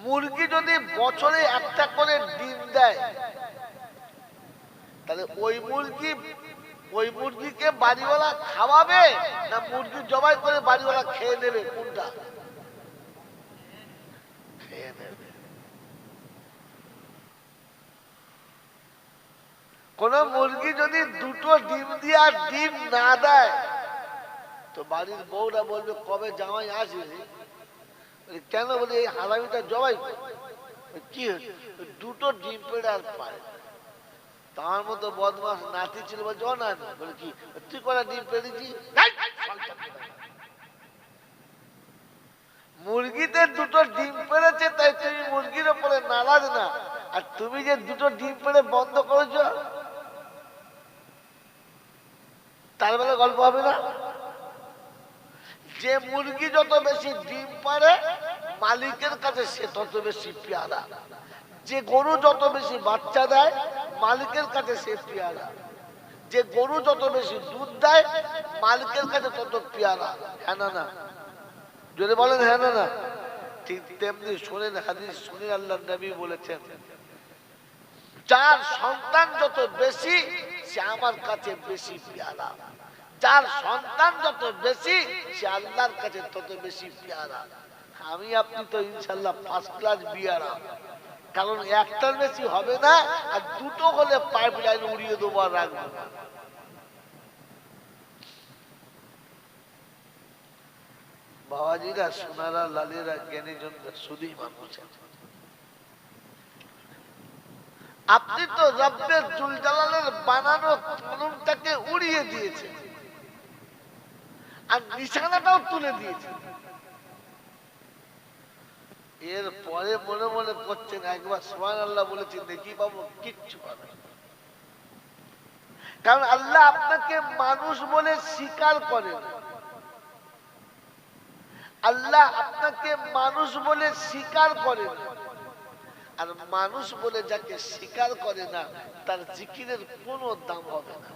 মুরগি যদি বছরে একটা করে ডিম দেয়, তাহলে ওই মুরগি ওই মুরগিকে বাড়িওয়ালা খাওয়াবে না মুরগি জবাই করে বাড়িওয়ালা খেয়ে নেবে? কোনটা? খেয়ে নেবে। কোন মুরগি যদি দুটো ডিম দিয়ে আর ডিম না দেয় তো বাড়ির বউরা বলবে কবে জামাই আসবে? কেন? বলে এই হারামিটা জবাই কি দুটো ডিম পেড়ে আর পারে। তার মতো বদমাস নাতি ছিল, বলছে ও না বলে কি তুই কটা ডিম পেড়েছি? মুরগিতে দুটো ডিম পেড়েছে তাই তুমি মুরগির ওপরে নারাজ না, আর তুমি যে দুটো ডিম পেড়ে বন্ধ করেছো তার বেলা গল্প হবে না? যে মুরগি যত বেশি ডিম পারে মালিকের কাছে সে তত বেশি পেয়ারা। যে গরু যত বেশি বাচ্চা দেয় মালিকের কাছে সে পেয়ারা। যে গরু যত বেশি দুধ দেয় মালিকের কাছে তত পেয়ারা। হ্যাঁ না? না যদি বলেন হ্যাঁ না? ঠিক তেমনি শোনেন হাদিস, শুনে আল্লাহর নবী বলেছেন যার সন্তান যত বেশি সে আমার কাছে বেশি পেয়ারা। যার সন্তান যত বেশি সে আল্লাহর কাছে তত বেশি পেয়ারা। আমি আপনি তো ইনশাল্লাহ ফার্স্ট ক্লাস বিয়ারা, কারণ একটার বেশি হবে না, আর দুটো হলে পাইপ লাইন উড়িয়ে দেবো আর রাখবো। বাবাজিরা, সোনারা, লালেরা, জ্ঞানীজনরা, শুধুই মানুষ। আপনি তো রব্বের জুল জালালের বানানো কানুনটাকে উড়িয়ে দিয়েছেন আর নিশানাটাও তুলে দিয়েছেন। এর পরে মনে মনে করছেন একবার সুবহানাল্লাহ বলেছেন দেখি পাবো, কিচ্ছু পাবে। কারণ আল্লাহ আপনাকে মানুষ বলে স্বীকার করেন। আল্লাহ আপনাকে মানুষ বলে স্বীকার করেন, আর মানুষ বলে যাকে স্বীকার করে না তার জিকিরের কোনো দাম হবে না।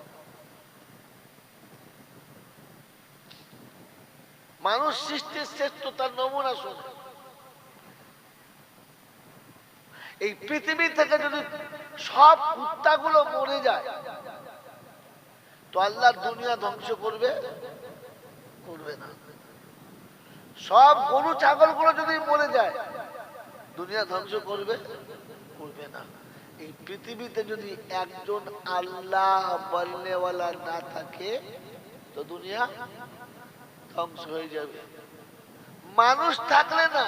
মানুষ সৃষ্টির শ্রেষ্ঠতার নমুনা শোনে। এই পৃথিবী থেকে যদি সব কুত্তাগুলো মরে যায় তো আল্লাহ দুনিয়া ধ্বংস করবে? করবে না। সব গরু ছাগলগুলো যদি মরে যায় দুনিয়া ধ্বংস করবে? করবে না। এই পৃথিবীতে যদি একজন আল্লাহ বলনেওয়ালা না থাকে তো দুনিয়া ধ্বংস হয়ে যাবে। মানুষ থাকলে না,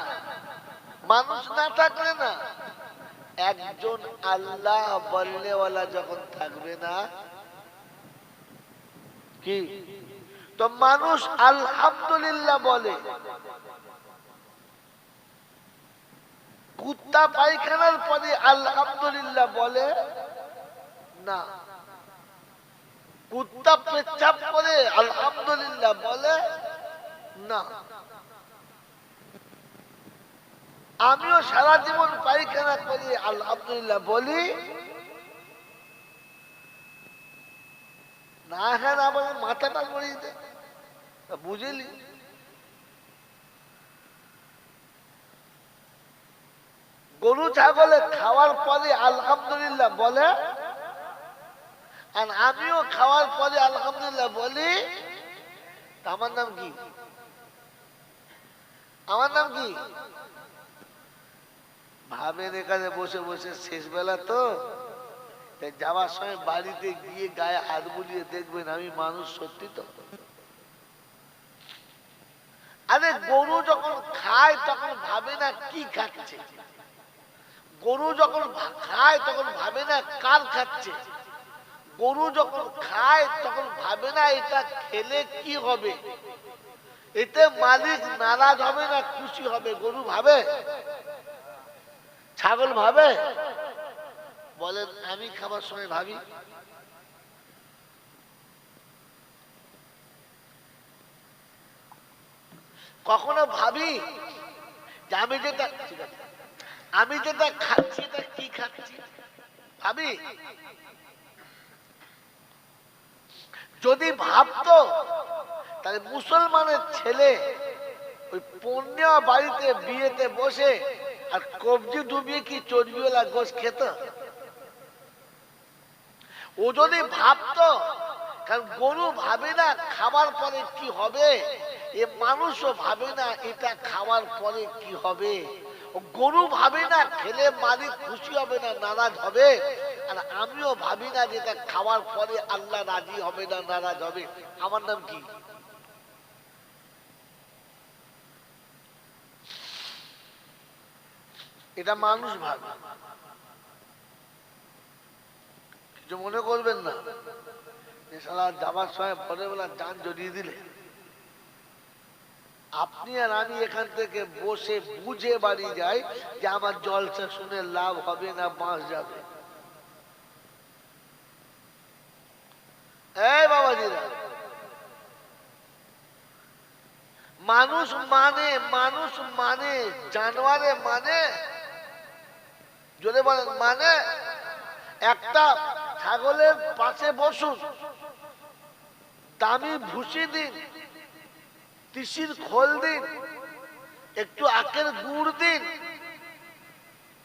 মানুষ না থাকলে না, একজন আল্লাহ বলনেওয়ালা যখন থাকবে না কি তো মানুষ আলহামদুলিল্লাহ বলে। কুত্তা পায়খানার পরে আলহামদুলিল্লাহ বলে না। কুত্তা পেচ্ছাপ করে আলহামদুলিল্লাহ বলে না। আমিও সারা জীবন পায়খানা করি আলহামদুলিল্লাহ বলি না। হ্যাঁ আমার মাথাটা গড়িয়ে দে, বুঝলি? গরু ছাগলে খাওয়ার পরে আলহামদুলিল্লাহ বলে, আর আমিও খাওয়ার পরে আলহামদুলিল্লাহ বলি। আমার নাম কি? আমার নাম কি? ভাবেন এখানে বসে বসে শেষ বেলা তো যাওয়ার সময় বাড়িতে গিয়ে গায়ে হাত বুলিয়ে দেখবেন আমি মানুষ সত্যি তো। আরে গরু যখন খায় তখন ভাবে না কি খাচ্ছে। গরু যখন খায় তখন ভাবে না কার খাচ্ছে। গরু যখন খায় তখন ভাবে না এটা খেলে কি হবে, এতে মালিক নারাজ হবে না খুশি হবে। গরু ভাবে? ছাগল ভাবে? বলেন আমি খাবার সময় ভাবি? কখনো ভাবি যে আমি যেটা খাচ্ছি এটা কি খাচ্ছি? ভাবি? যদি ভাবতো তাহলে মুসলমানের ছেলে ওই পূর্ণিমা বাড়িতে বিয়েতে বসে আর কবজি ডুবিয়ে কি চর্বিওয়ালা গোশ খেত? ও যদি ভাবতো কারণ গরু ভাবে না খাবার পরে কি হবে, এ মানুষও ভাবে না এটা খাওয়ার পরে কি হবে। গরু ভাবে না খেলে মালিক খুশি হবে না নারাজ হবে, আর আমিও ভাবি না যে এটা খাওয়ার পরে আল্লাহ রাজি হবে না নারাজ হবে। আমার নাম কি? এটা মানুষ ভাবে। কিছু মনে করবেন না, যাবার সময় পরে বেলা যান জড়িয়ে দিলে আপনি আর আমি এখান থেকে বসে বুঝে বাড়ি যাই যে আমার জলসা শুনে লাভ হবে না বাঁশ যাবে। এই বাবাজিরা, মানুষ মানে জানোয়ারে মানে, জোরে বলেন মানে, একটা ছাগলের পাশে বসুন, দামি ভুসি দিন, তিসির খোল দিন, একটু আখের গুড় দিন,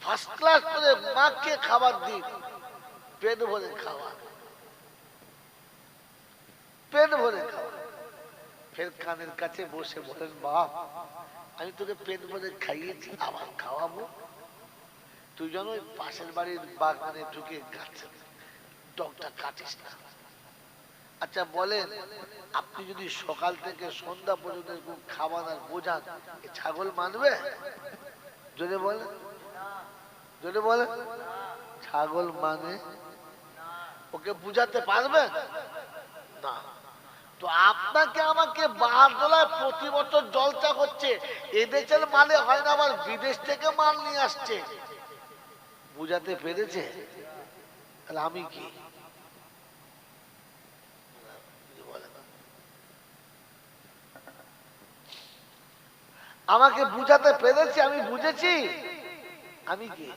ফার্স্ট ক্লাস করে মাকে খাবার দিন, পেট ভরে খাওয়া, পেট ভরে খাওয়া। ফের কানের কাছে বসে বলেন, বাপ আমি তোকে পেট ভরে খাইয়েছি, আবার খাওয়াবো? তুই যেন ওই পাশের বাড়ির বাগানে ঢুকে গাছের ডগটা কাটিস না। আচ্ছা বলেন, আপনি যদি সকাল থেকে সন্ধ্যা পর্যন্ত খাবার আর বোঝান, ছাগল মানবে? যদি বলেন, যদি বলেন ছাগল মানে, ওকে বুঝাতে পারবেন না। তো আপনাকে আমাকে বাহাদুরায় প্রতি বছর জলসা করছে, এদেশের মালে হয় না, আবার বিদেশ থেকে মাল নিয়ে আসছে, বুঝাতে পেরেছে? তাহলে আমি কি? আমাকে বুঝাতে পেরেছে, আমি বুঝেছি, আমি কি?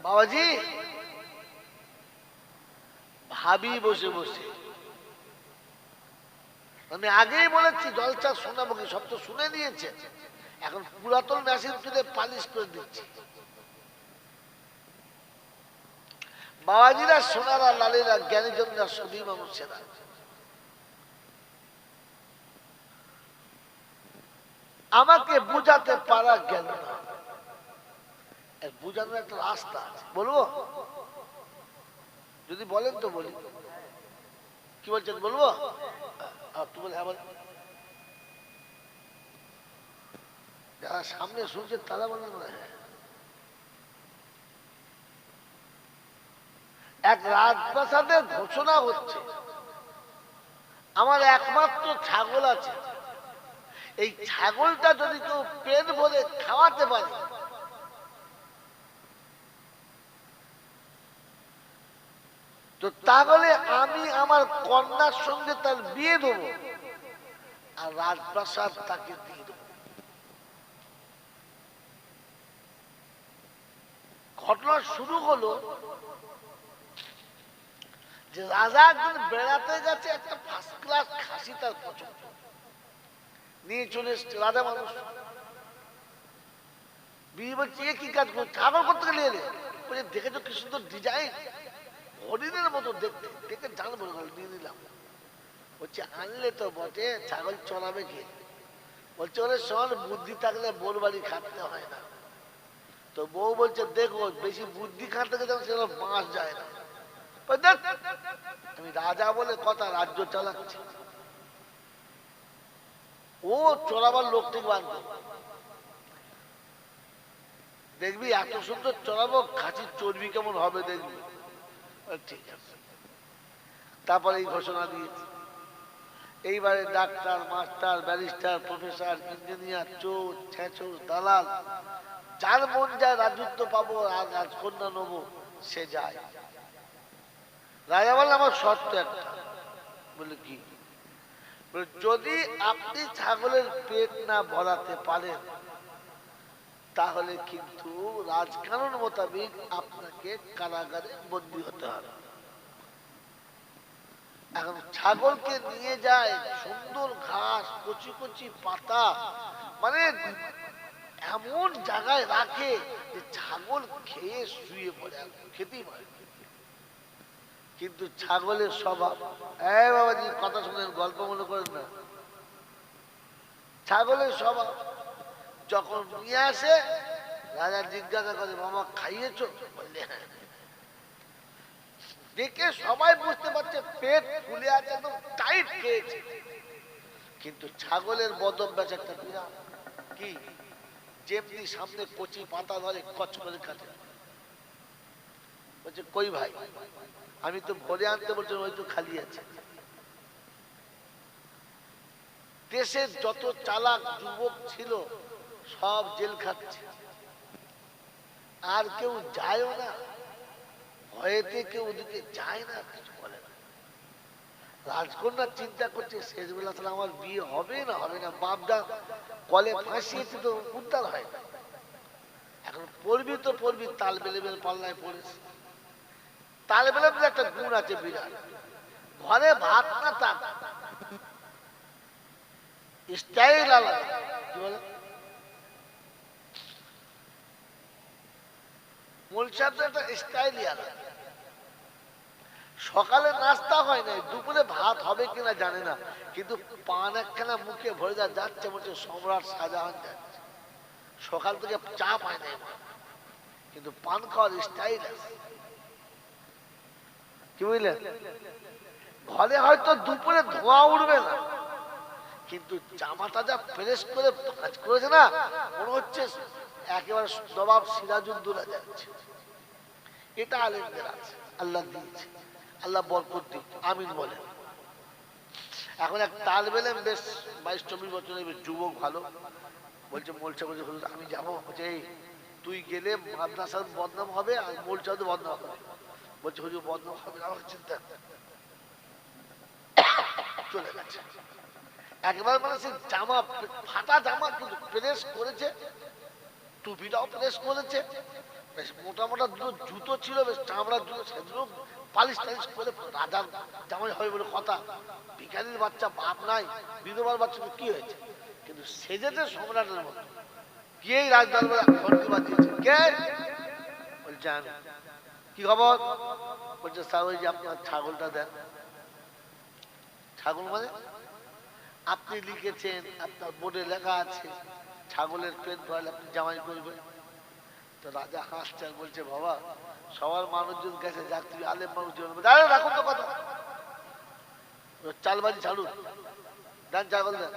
বাবাজি ভাবি বসে বসে, আমি আগেই বলেছি জলসা শোনাবো কি, সব তো শুনে নিয়েছে, এখন পুরাতন মেশিন তুলে পালিশ করে দিচ্ছি। বাবাজিরা, সোনারা, লালেরা, জ্ঞানীজনরা, সুধী মানুষেরা, আমাকে বুঝাতে পারা গেল না। বুঝানোর একটা রাস্তা আছে, বলবো? যদি বলেন তো বলি। কি বলছেন, বলবো? যারা সামনে শুনছে তারা বলেন না। এক রাজপ্রাসাদের ঘোষণা হচ্ছে, আমার একমাত্র ছাগল আছে, এই ছাগলটা যদি কেউ পেট ভরে খাওয়াতে পারে, তো তাহলে আমি আমার কন্যার সঙ্গে তার বিয়ে দেবো, আর রাজপ্রাসাদ তাকে দিয়ে দেবো। ঘটনা শুরু হলো যে রাজা একদিন বেড়াতে গেছে, একটা ফার্স্ট ক্লাস খাসি তার পছন্দ, নিয়ে চলে এসছে। রাজা মানুষ, বিয়ে বলছে কি কাজ করছে, ছাগল করতে গেলে এলে, বলছে দেখেছো কি সুন্দর ডিজাইন, হরিণের মতো দেখতে, দেখে জানবো নিয়ে নিলাম। বলছে আনলে তো বটে, ছাগল চড়াবে কে? বলছে ওরে শোন, বুদ্ধি থাকলে বোর বাড়ি খাটতে হয় না। তো বউ বলছে দেখো, বেশি বুদ্ধি খাটতে গেলে সেগুলো বাঁশ যায় না। আমি রাজা বলে কথা, রাজ্য চালাচ্ছে, ও চড়াবার লোক ঠিক বাঁধবে, দেখবি এত সুন্দর চড়াবো, খাসির চর্বি কেমন হবে দেখবি। ঠিক আছে, তারপরে এই ঘোষণা দিয়েছে, এইবারে doctor, master, barrister, professor, engineer, চোর, ছেঁচোর, দালাল, যার মন যায় রাজত্ব পাবো আর রাজকন্যা নেবো, সে যায়। রাজা বলল আমার শর্ত একটা। বলে কি? যদি আপনি ছাগলের পেট না ভরাতে পারেন, তাহলে কিন্তু রাজকানুন মোতাবেক আপনাকে কারাগারে বন্দী হতে হবে। এখন ছাগলকে নিয়ে যায় সুন্দর ঘাস, কচি কচি পাতা, মানে এমন জায়গায় রাখে যে ছাগল খেয়ে শুয়ে পড়ে, খেতেই পারে। কিন্তু ছাগলের স্বভাব, এই বাবাজি কথা শুনেন, গল্প মনে করেন না। ছাগলের স্বভাব যখন নিয়ে আসে, রাজা জিজ্ঞাসা করে, বাবা খাইয়েছো? বললে হ্যাঁ। দেখে সবাই বুঝতে পারছে পেট ফুলে আছে, একদম টাইট খেয়েছে। কিন্তু ছাগলের বদভ্যাস একটা বিরাট। কি? যেমনি সামনে কচি পাতা ধরে কচ করে কাটে। বলছে কই ভাই, আমি তো ভরে আনতে বলছি, ওই তো খালি আছে। দেশের যত চালাক যুবক ছিল সব জেল খাচ্ছে, আর কেউ যায়ও না, ভয়েতে কেউ ওদিকে যায় না, কিছু বলে না। রাজকন্যা চিন্তা করছে শেষবেলা তাহলে আমার বিয়ে হবে না হবে না, বাপদা কলে ফাঁসিয়েছে তো উদ্ধার হয় না, এখন পড়বি তো পড়বি, তাল বেলেবেল পাল্লায় পড়েছে। তাল বেলেবেল একটা গুণ আছে বিরাট, ঘরে ভাত না থাক, স্টাইল আলাদা। কি বলে মূল শব্দ, একটা স্টাইলই আলাদা। সকালে নাস্তা হয় নাই, দুপুরে ভাত হবে কিনা জানে না, কিন্তু পান একখানা মুখে ভরে যাচ্ছে, বলছে সম্রাট শাহজাহান যাচ্ছে। সকাল থেকে চা পায় নাই, কিন্তু পান খাওয়ার স্টাইল আছে। কি বুঝলেন? ঘরে হয়তো দুপুরে ধোঁয়া উঠবে না, কিন্তু জামাটা যা ফ্রেশ করে কাজ করেছে না, মনে হচ্ছে একেবারে নবাব সিরাজউদ্দৌলা যাচ্ছে। এটা আলেমদের আছে, আল্লাহ দিয়েছে, আল্লাহ বরকত দিক, আমিন বলেন। এখন এক তালেব ইলম বেশ 22-24 বছরের যুবক, ভালো, বলছে মোলসা বলছে হুজুর আমি যাবো। বলছে এই তুই গেলে মাদ্রাসার বদনাম হবে আর মোলসাদের বদনাম হবে। বলছে হুজুর বদনাম হবে না, আমার চিন্তা। চলে গেছে একবার, মানে সে জামা ফাটা জামা কিন্তু প্রেস করেছে, টুপিটাও প্রেস করেছে, বেশ মোটা মোটা দুটো জুতো ছিল, বেশ চামড়ার জুতো, সেগুলো পালিশ টালিশ করে রাজার জামাই হবে বলে কথা। ভিখারির বাচ্চা, বাপ নাই, বিধবার বাচ্চা, কি হয়েছে? কিন্তু সেজেছে সম্রাটের মতো। গিয়েই রাজদরবারে ঘন্টি বাজিয়েছে। কে? বলছে আমি। কি খবর? বলছে স্যার ওই যে আপনার ছাগলটা দেন। ছাগল মানে? আপনি লিখেছেন, আপনার বোর্ডে লেখা আছে ছাগলের পেট ভরালে আপনি জামাই করবেন। তো রাজা হাসছে আর বলছে বাবা সবার মানুষজন গেছে, যাক তুই আলেম মানুষ রাখুন তো কথা, চালবাজি ছাড়ুন, দেন ছাগল দেন।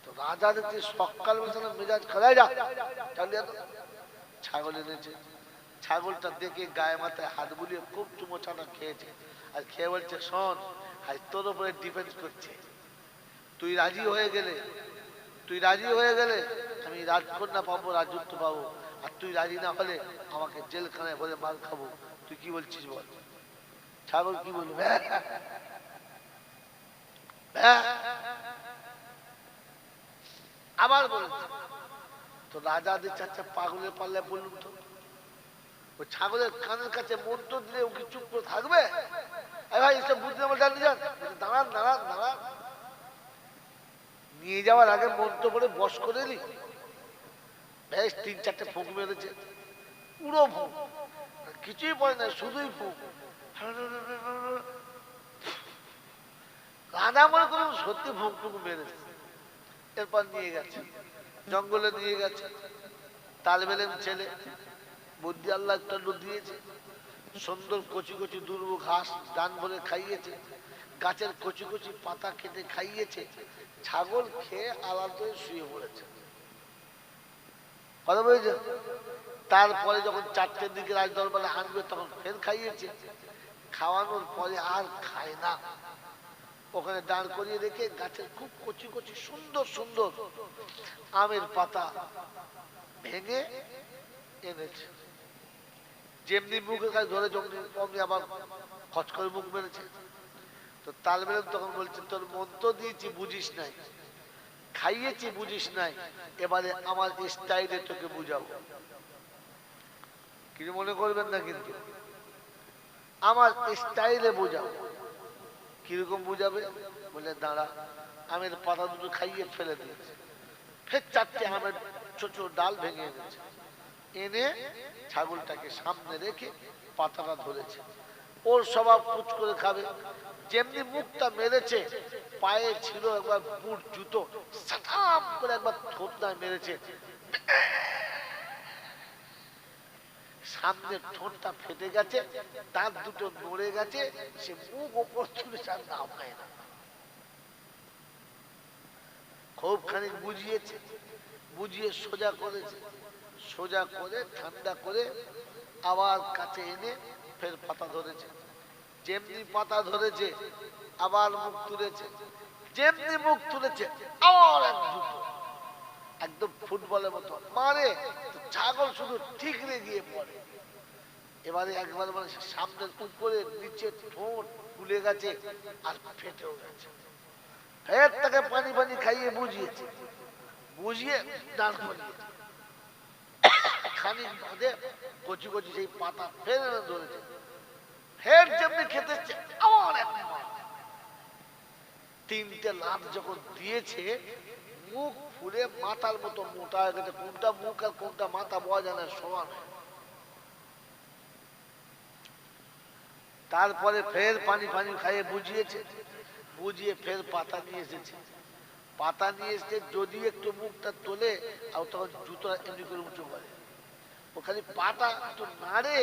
তো রাজা দেখতে সকাল মেজাজ খারাই, যা চালিয়ে তো। ছাগল এনেছে, ছাগলটা দেখে গায়ে মাথায় হাত বুলিয়ে খুব চুমোচানা খেয়েছে, আর খেয়ে বলছে শোন, আজ তোর উপরে ডিপেন্ড করছে, তুই রাজি হয়ে গেলে, তুই রাজি হয়ে গেলে আমি রাজকন্যা পাবো, রাজত্ব পাবো, আর তুই রাজি না হলে আমাকে জেলখানায় ভরে মার খাবো। তুই কি বলছিস বল? ছাগল কি বলবো? আবার বলেছে। তো রাজা দিচ্ছে আচ্ছা পাগলের পাল্লায় বলুন তো, ওই ছাগলের কানের কাছে মন্ত্র দিলে ও কি চুপ করে থাকবে? ভাই এসব বুঝতে আমার জানি যান, দাঁড়ান দাঁড়ান দাঁড়ান, নিয়ে যাওয়ার আগে মন্ত্র করে বস করে এলি। বেশ 3-4টে ফুঁক মেরেছে, পুরো ফুঁক, কিছুই পড়ে না, শুধুই ফুঁক। রাজা মনে করুন সত্যি ফুঁক টুকু মেরেছে। এরপর নিয়ে গেছে জঙ্গলে, নিয়ে গেছে। তালেব ইলম ছেলে, বুদ্ধি আল্লাহ একটু দিয়েছে, সুন্দর কচি কচি দুর্ব ঘাস ডান ভরে খাইয়েছে, গাছের কচি কচি পাতা কেটে খাইয়েছে। ছাগল খেয়ে আলাদা হয়ে শুয়ে পড়েছে। কথা বলেছে। তারপরে যখন 4টের দিকে রাজ দরবারে আনবে তখন ফের খাইয়েছে। খাওয়ানোর পরে আর খায় না, ওখানে দাঁড় করিয়ে রেখে গাছের খুব কচি কচি সুন্দর সুন্দর আমের পাতা ভেঙে এনেছে। যেমনি মুখে কাছে ধরে অমনি আবার খচ করে মুখ মেরেছে। তো তালেব ইলম তখন বলছে তোর মন্ত্র দিয়েছি বুঝিস নাই, খাইয়েছি বুঝিস নাই, এবারে আমার স্টাইলে তোকে বুঝাবো। কিছু মনে করবেন না কিন্তু, আমার স্টাইলে বুঝাবো। কিরকম বুঝাবে? বলে দাঁড়া, আমের পাতা দুটো খাইয়ে ফেলে দিয়েছে, ফের 4টে আমের ছোট ছোট ডাল ভেঙে এনেছে, এনে ছাগলটাকে সামনে রেখে পাতাটা ধরেছে। ওর স্বভাব কুচ করে খাবে। যেমনি মুখটা মেরেছে, পায়ে ছিল একবার বুট জুতো, সাটাম করে একবার ঠোঁটটায় মেরেছে, সামনে ঠোঁটটা ফেটে গেছে, দাঁত দুটো নড়ে গেছে, সে মুখ ওপর তুলে তার নাম খায় না। খুব খানিক বুঝিয়েছে, বুঝিয়ে সোজা করেছে, সোজা করে ঠান্ডা করে আবার কাছে এনে ফের পাতা ধরেছে। যেমনি পাতা ধরেছে আবার মুখ তুলেছে, যেমনি মুখ তুলেছে আবার এক জুতো, একদম ফুটবলের মতো মারে, ছাগল শুধু ঠিকরে গিয়ে পড়ে। এবারে একবার মানে সামনের উপরে নিচে ঠোঁট ফুলে গেছে আর ফেটেও গেছে। ফের তাকে পানি পানি খাইয়ে বুঝিয়েছে, বুঝিয়ে দাঁড় করিয়েছে। খানিক বাদে কচি কচি সেই পাতা ফের এনে ধরেছে, ফের যেমনি খেতে আবার এক তিনটে লাফ যখন দিয়েছে, মুখ ফুলে মাথার মতো মোটা হয়ে গেছে, কোনটা মুখ আর কোনটা মাথা বোঝা যায় না, সমান। তারপরে ফের পানি পানি খাইয়ে বুঝিয়েছে, বুঝিয়ে ফের পাতা নিয়ে এসেছে। পাতা নিয়ে এসে যদি একটু মুখটা তোলে আর তখন জুতো এমনি করে উঁচু করে, ওখানে পাটা একটু নাড়ে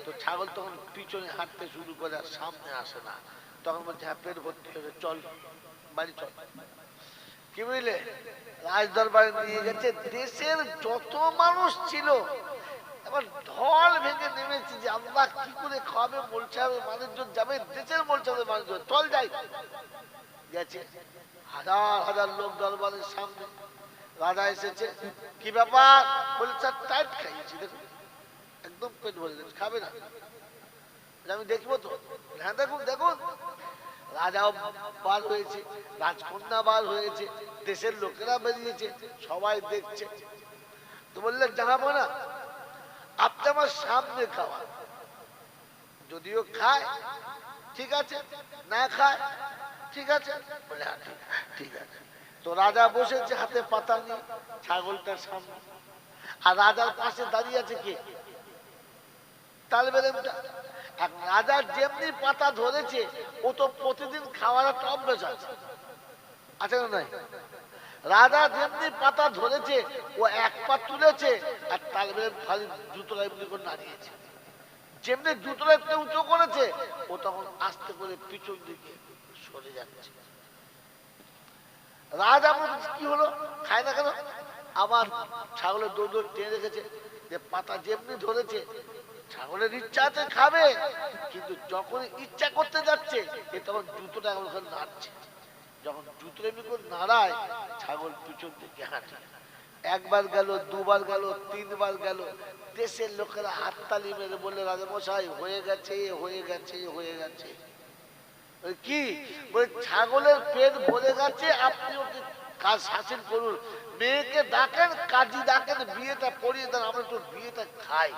তো ছাগল তখন পিছনে হাঁটতে শুরু করে আর সামনে আসে না। তখন বলছে হ্যাঁ পেট ভর্তি হয়েছে, চল বাড়ি চল। কি বুঝলে, রাজ দরবারে নিয়ে গেছে, দেশের যত মানুষ ছিল এবার ঢল ভেঙে নেমেছে যে আল্লাহ কি করে খাবে, বলছে হবে মানুষজন যাবে, দেশের বলছে হবে মানুষজন, চল যাই। গেছে হাজার হাজার লোক দরবারের সামনে, রাজা এসেছে, কি ব্যাপার, বলছে টাইট খাইয়েছি, দেখুন একদম পেট ভরে গেছে, খাবে না, আমি দেখবো তো, হ্যাঁ দেখুন দেখুন। রাজাও বার হয়েছে, রাজকন্যা বার হয়েছে, দেশের লোকেরা বেরিয়েছে, সবাই দেখছে। তো বললেন জানাবো না, আপনি আমার সামনে খাওয়া, যদিও খায় ঠিক আছে, না খায় ঠিক আছে, বলে হ্যাঁ ঠিক আছে। তো রাজা বসেছে হাতে পাতা নিয়ে ছাগলটার সামনে, আর রাজার পাশে দাঁড়িয়ে আছে কে, তালবেলেমটা। রাজা যেমনি পাতা ধরেছে ও তো প্রতিদিন খাওয়ার একটা অভ্যাস আছে, আছে না নাই? রাজা যেমনি পাতা ধরেছে ও এক পা তুলেছে আর তালবেলেম খালি জুতোটা এমনি করে নাড়িয়েছে, যেমনি জুতোটা একটু উঁচু করেছে ও তখন আস্তে করে পিছন দিকে সরে যাচ্ছে। রাজা বলছে কি হলো, খায় না কেন? আবার ছাগলের দৌড় দৌড় টেনে রেখেছে, যে পাতা যেমনি ধরেছে ছাগলের ইচ্ছা আছে খাবে, কিন্তু যখন ইচ্ছা করতে যাচ্ছে এ তখন জুতোটা ওখানে নাড়ছে, যখন জুতো এমনি করে নাড়ায় ছাগল পিছন দিকে হাঁটে। একবার গেল, দুবার গেল, তিনবার গেল, দেশের লোকেরা হাততালি মেরে বললে রাজামশাই হয়ে গেছে হয়ে গেছে হয়ে গেছে। কি বলে, ছাগলের পেট ভরে গেছে, আপনি ওকে কাজ হাসিল করুন, মেয়েকে ডাকেন, কাজী ডাকেন, বিয়েটা পড়িয়ে দেন, আমরা তো বিয়েটা খাই।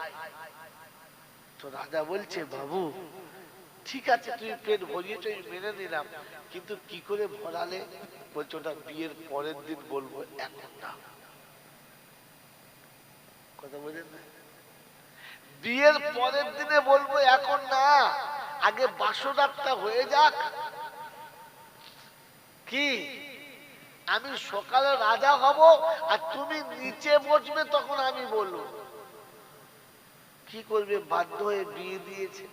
তো রাজা বলছে বাবু ঠিক আছে তুমি পেট ভরিয়েছ আমি মেনে নিলাম, কিন্তু কি করে ভরালে? বলছে ওটা বিয়ের পরের দিন বলবো, এখন না। কথা বলেন না, বিয়ের পরের দিনে বলবো, এখন না, আগে বাসরাতটা হয়ে যাক। কি আমি সকালে রাজা হব আর তুমি নিচে বসবে, তখন আমি বলবো। কি করবে, বাধ্য হয়ে বিয়ে দিয়েছে।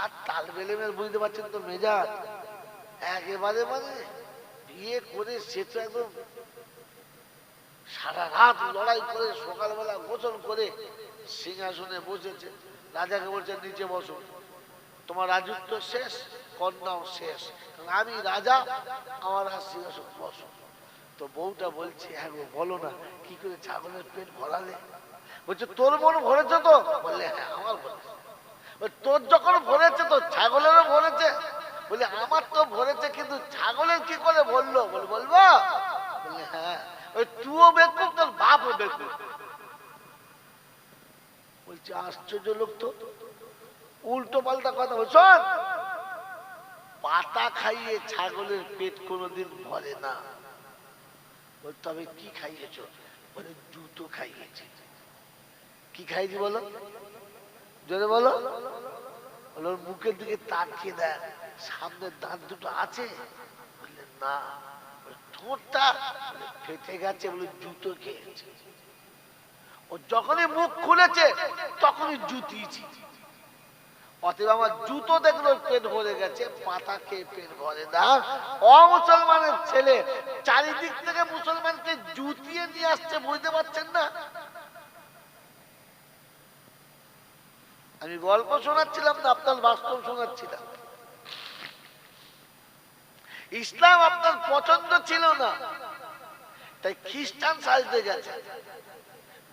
আর তালবেলেমের বুঝতে পারছেন তো মেজাজ একেবারে, মানে বিয়ে করে সে তো একদম সারা রাত লড়াই করে সকালবেলা গোসল করে সিংহাসনে বসেছে। রাজাকে বলছে নিচে বসো, তোমার রাজত্ব শেষ, কন্যাও শেষ, আমি রাজা, আমার আর সিংহাসন বসো। তো বউটা বলছে হ্যাঁ গো বলো না, কি করে ছাগলের পেট ভরালে? বলছে তোর মন ভরেছে তো? বললে হ্যাঁ আমার ভরেছে। তোর যখন ভরেছে তো ছাগলেরও ভরেছে? বলে আমার তো ভরেছে, কিন্তু ছাগলের কি করে বললো? বলবো? বললে হ্যাঁ, ওই তুইও বেকুব, তোর বাপও বেকুব। বলছে আশ্চর্য লোক তো, উল্টো পাল্টা কথা বল। শোন, পাতা খাইয়ে ছাগলের পেট কোনোদিন ভরে না। বল তবে কি খাইয়েছ? বলে জুতো খাইয়েছি। কি খাইছি বলো, জোরে বলো। ওর মুখের দিকে তাকিয়ে দেয়, সামনে দাঁত দুটো আছে? বললেন না। ঠোঁটটা ফেটে গেছে, বলে জুতো খেয়েছে। ও যখনই মুখ খুলেছে তখনই জুতিয়েছি। অতএব আমার জুতো দেখলো পেট ভরে গেছে, পাতা খেয়ে পেট ভরে না। অমুসলমানের ছেলে চারিদিক থেকে মুসলমানকে জুতিয়ে নিয়ে আসছে, বুঝতে পারছেন না? আমি গল্প শোনাচ্ছিলাম না, আপনার বাস্তব শোনাচ্ছিলাম। ইসলাম আপনার পছন্দ ছিল না, তাই খ্রিস্টান সাজতে গেছে,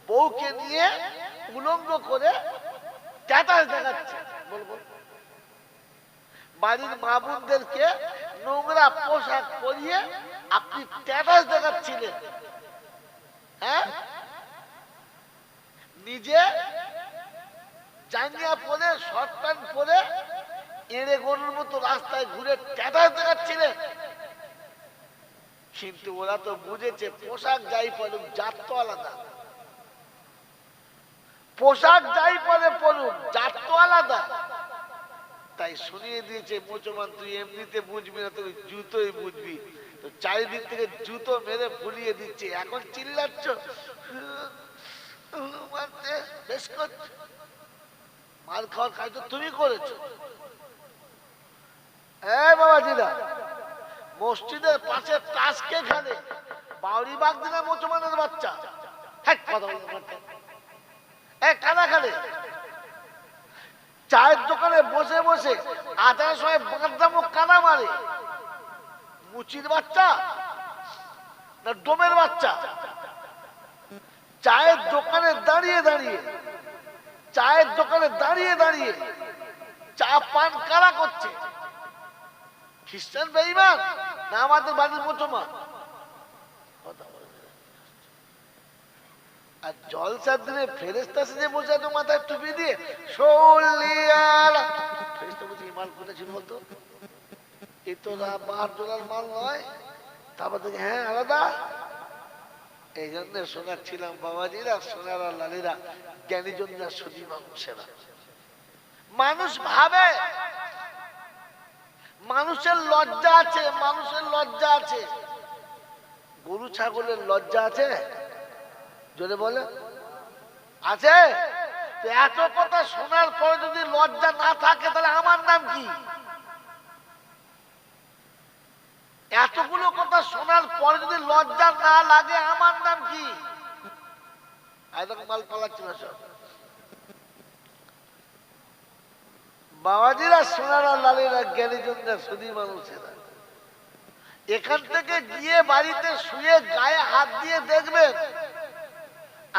বউকে নিয়ে উলঙ্গ করে স্ট্যাটাস দেখাচ্ছে। বলবো বাড়ির মা বোনদেরকে নোংরা পোশাক পরিয়ে আপনি স্ট্যাটাস দেখাচ্ছিলেন, হ্যাঁ? নিজে জাঙ্গিয়া পরে, শর্ট প্যান্ট পরে এড়ে গরুর মতো রাস্তায় ঘুরে স্ট্যাটাস দেখাচ্ছিলেন। কিন্তু ওরা তো বুঝেছে পোশাক যাই পড়ুক, জাত তো আলাদা। পোশাক যাই পরে পড়ুক, জাত তো আলাদা। তাই শুনিয়ে দিয়েছে, মুসলমান তুই এমনিতে বুঝবি না, তুই জুতোই বুঝবি। তো চারিদিক থেকে জুতো মেরে ফুলিয়ে দিচ্ছে। এখন চিল্লাচ্ছ, বেশ করছো, মার খাওয়ার কাজ তো তুমি করেছো। বাবাজিরা, মসজিদের পাশে তাস কে খেলে? বাউরি বাগ দিনা মুসলমানের বাচ্চা। হ্যাঁ, কথা বলতে কানা খেলে। চায়ের দোকানে বসে বসে আধার সময় বাঁধদামো কানা মারে। মুচির বাচ্চা না ডোমের বাচ্চা? চায়ের দোকানে দাঁড়িয়ে দাঁড়িয়ে, চায়ের দোকানে দাঁড়িয়ে দাঁড়িয়ে চা পান কারা করছে? খ্রিস্টান বেঈমান না আমাদের বাড়ির মুসলমান? আর জলসার দিনে ফেরেশতা সেজে বসে আছে মাথায় টুপি দিয়ে, ফেরেশতা বলছে এই মাল কোথায় ছিল বলতো? এ তো $12 মাল নয়। তারপর থেকে হ্যাঁ আলাদা। এই জন্য শোনাচ্ছিলাম বাবাজিরা, সোনারা লালিরা, জ্ঞানীজনরা, সুধী মানুষেরা। মানুষ ভাবে মানুষের লজ্জা আছে, মানুষের লজ্জা আছে। গরু ছাগলের লজ্জা আছে? জোরে বলে আছে? এত কথা শোনার পরে যদি লজ্জা না থাকে তাহলে আমার নাম কি? এতগুলো কথা শোনার পরে যদি লজ্জা না লাগে আমার নাম কি? মাল পালাচ্ছিল সব বাবাজিরা, সোনারা লালেরা, জ্ঞানীজনরা, সুধী মানুষেরা। এখান থেকে গিয়ে বাড়িতে শুয়ে গায়ে হাত দিয়ে দেখবেন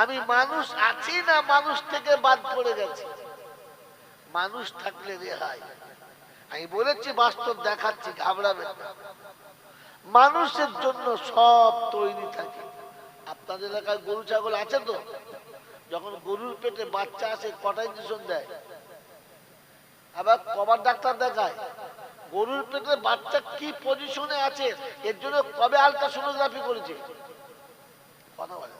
আমি মানুষ আছি না মানুষ থেকে বাদ পড়ে গেছি। মানুষ থাকলে রেহাই। আমি বলেছি, বাস্তব দেখাচ্ছি, ঘাবড়াবেন না। মানুষের জন্য সব তৈরি থাকে। আপনাদের এলাকায় গরু ছাগল আছে তো? যখন গরুর পেটে বাচ্চা আসে কটা ইঞ্জেকশন দেয়? আবার কবার ডাক্তার দেখায়? গরুর পেটে বাচ্চা কি পজিশনে আছে এর জন্য কবে আলট্রাসোনোগ্রাফি করেছে? কথা বলে।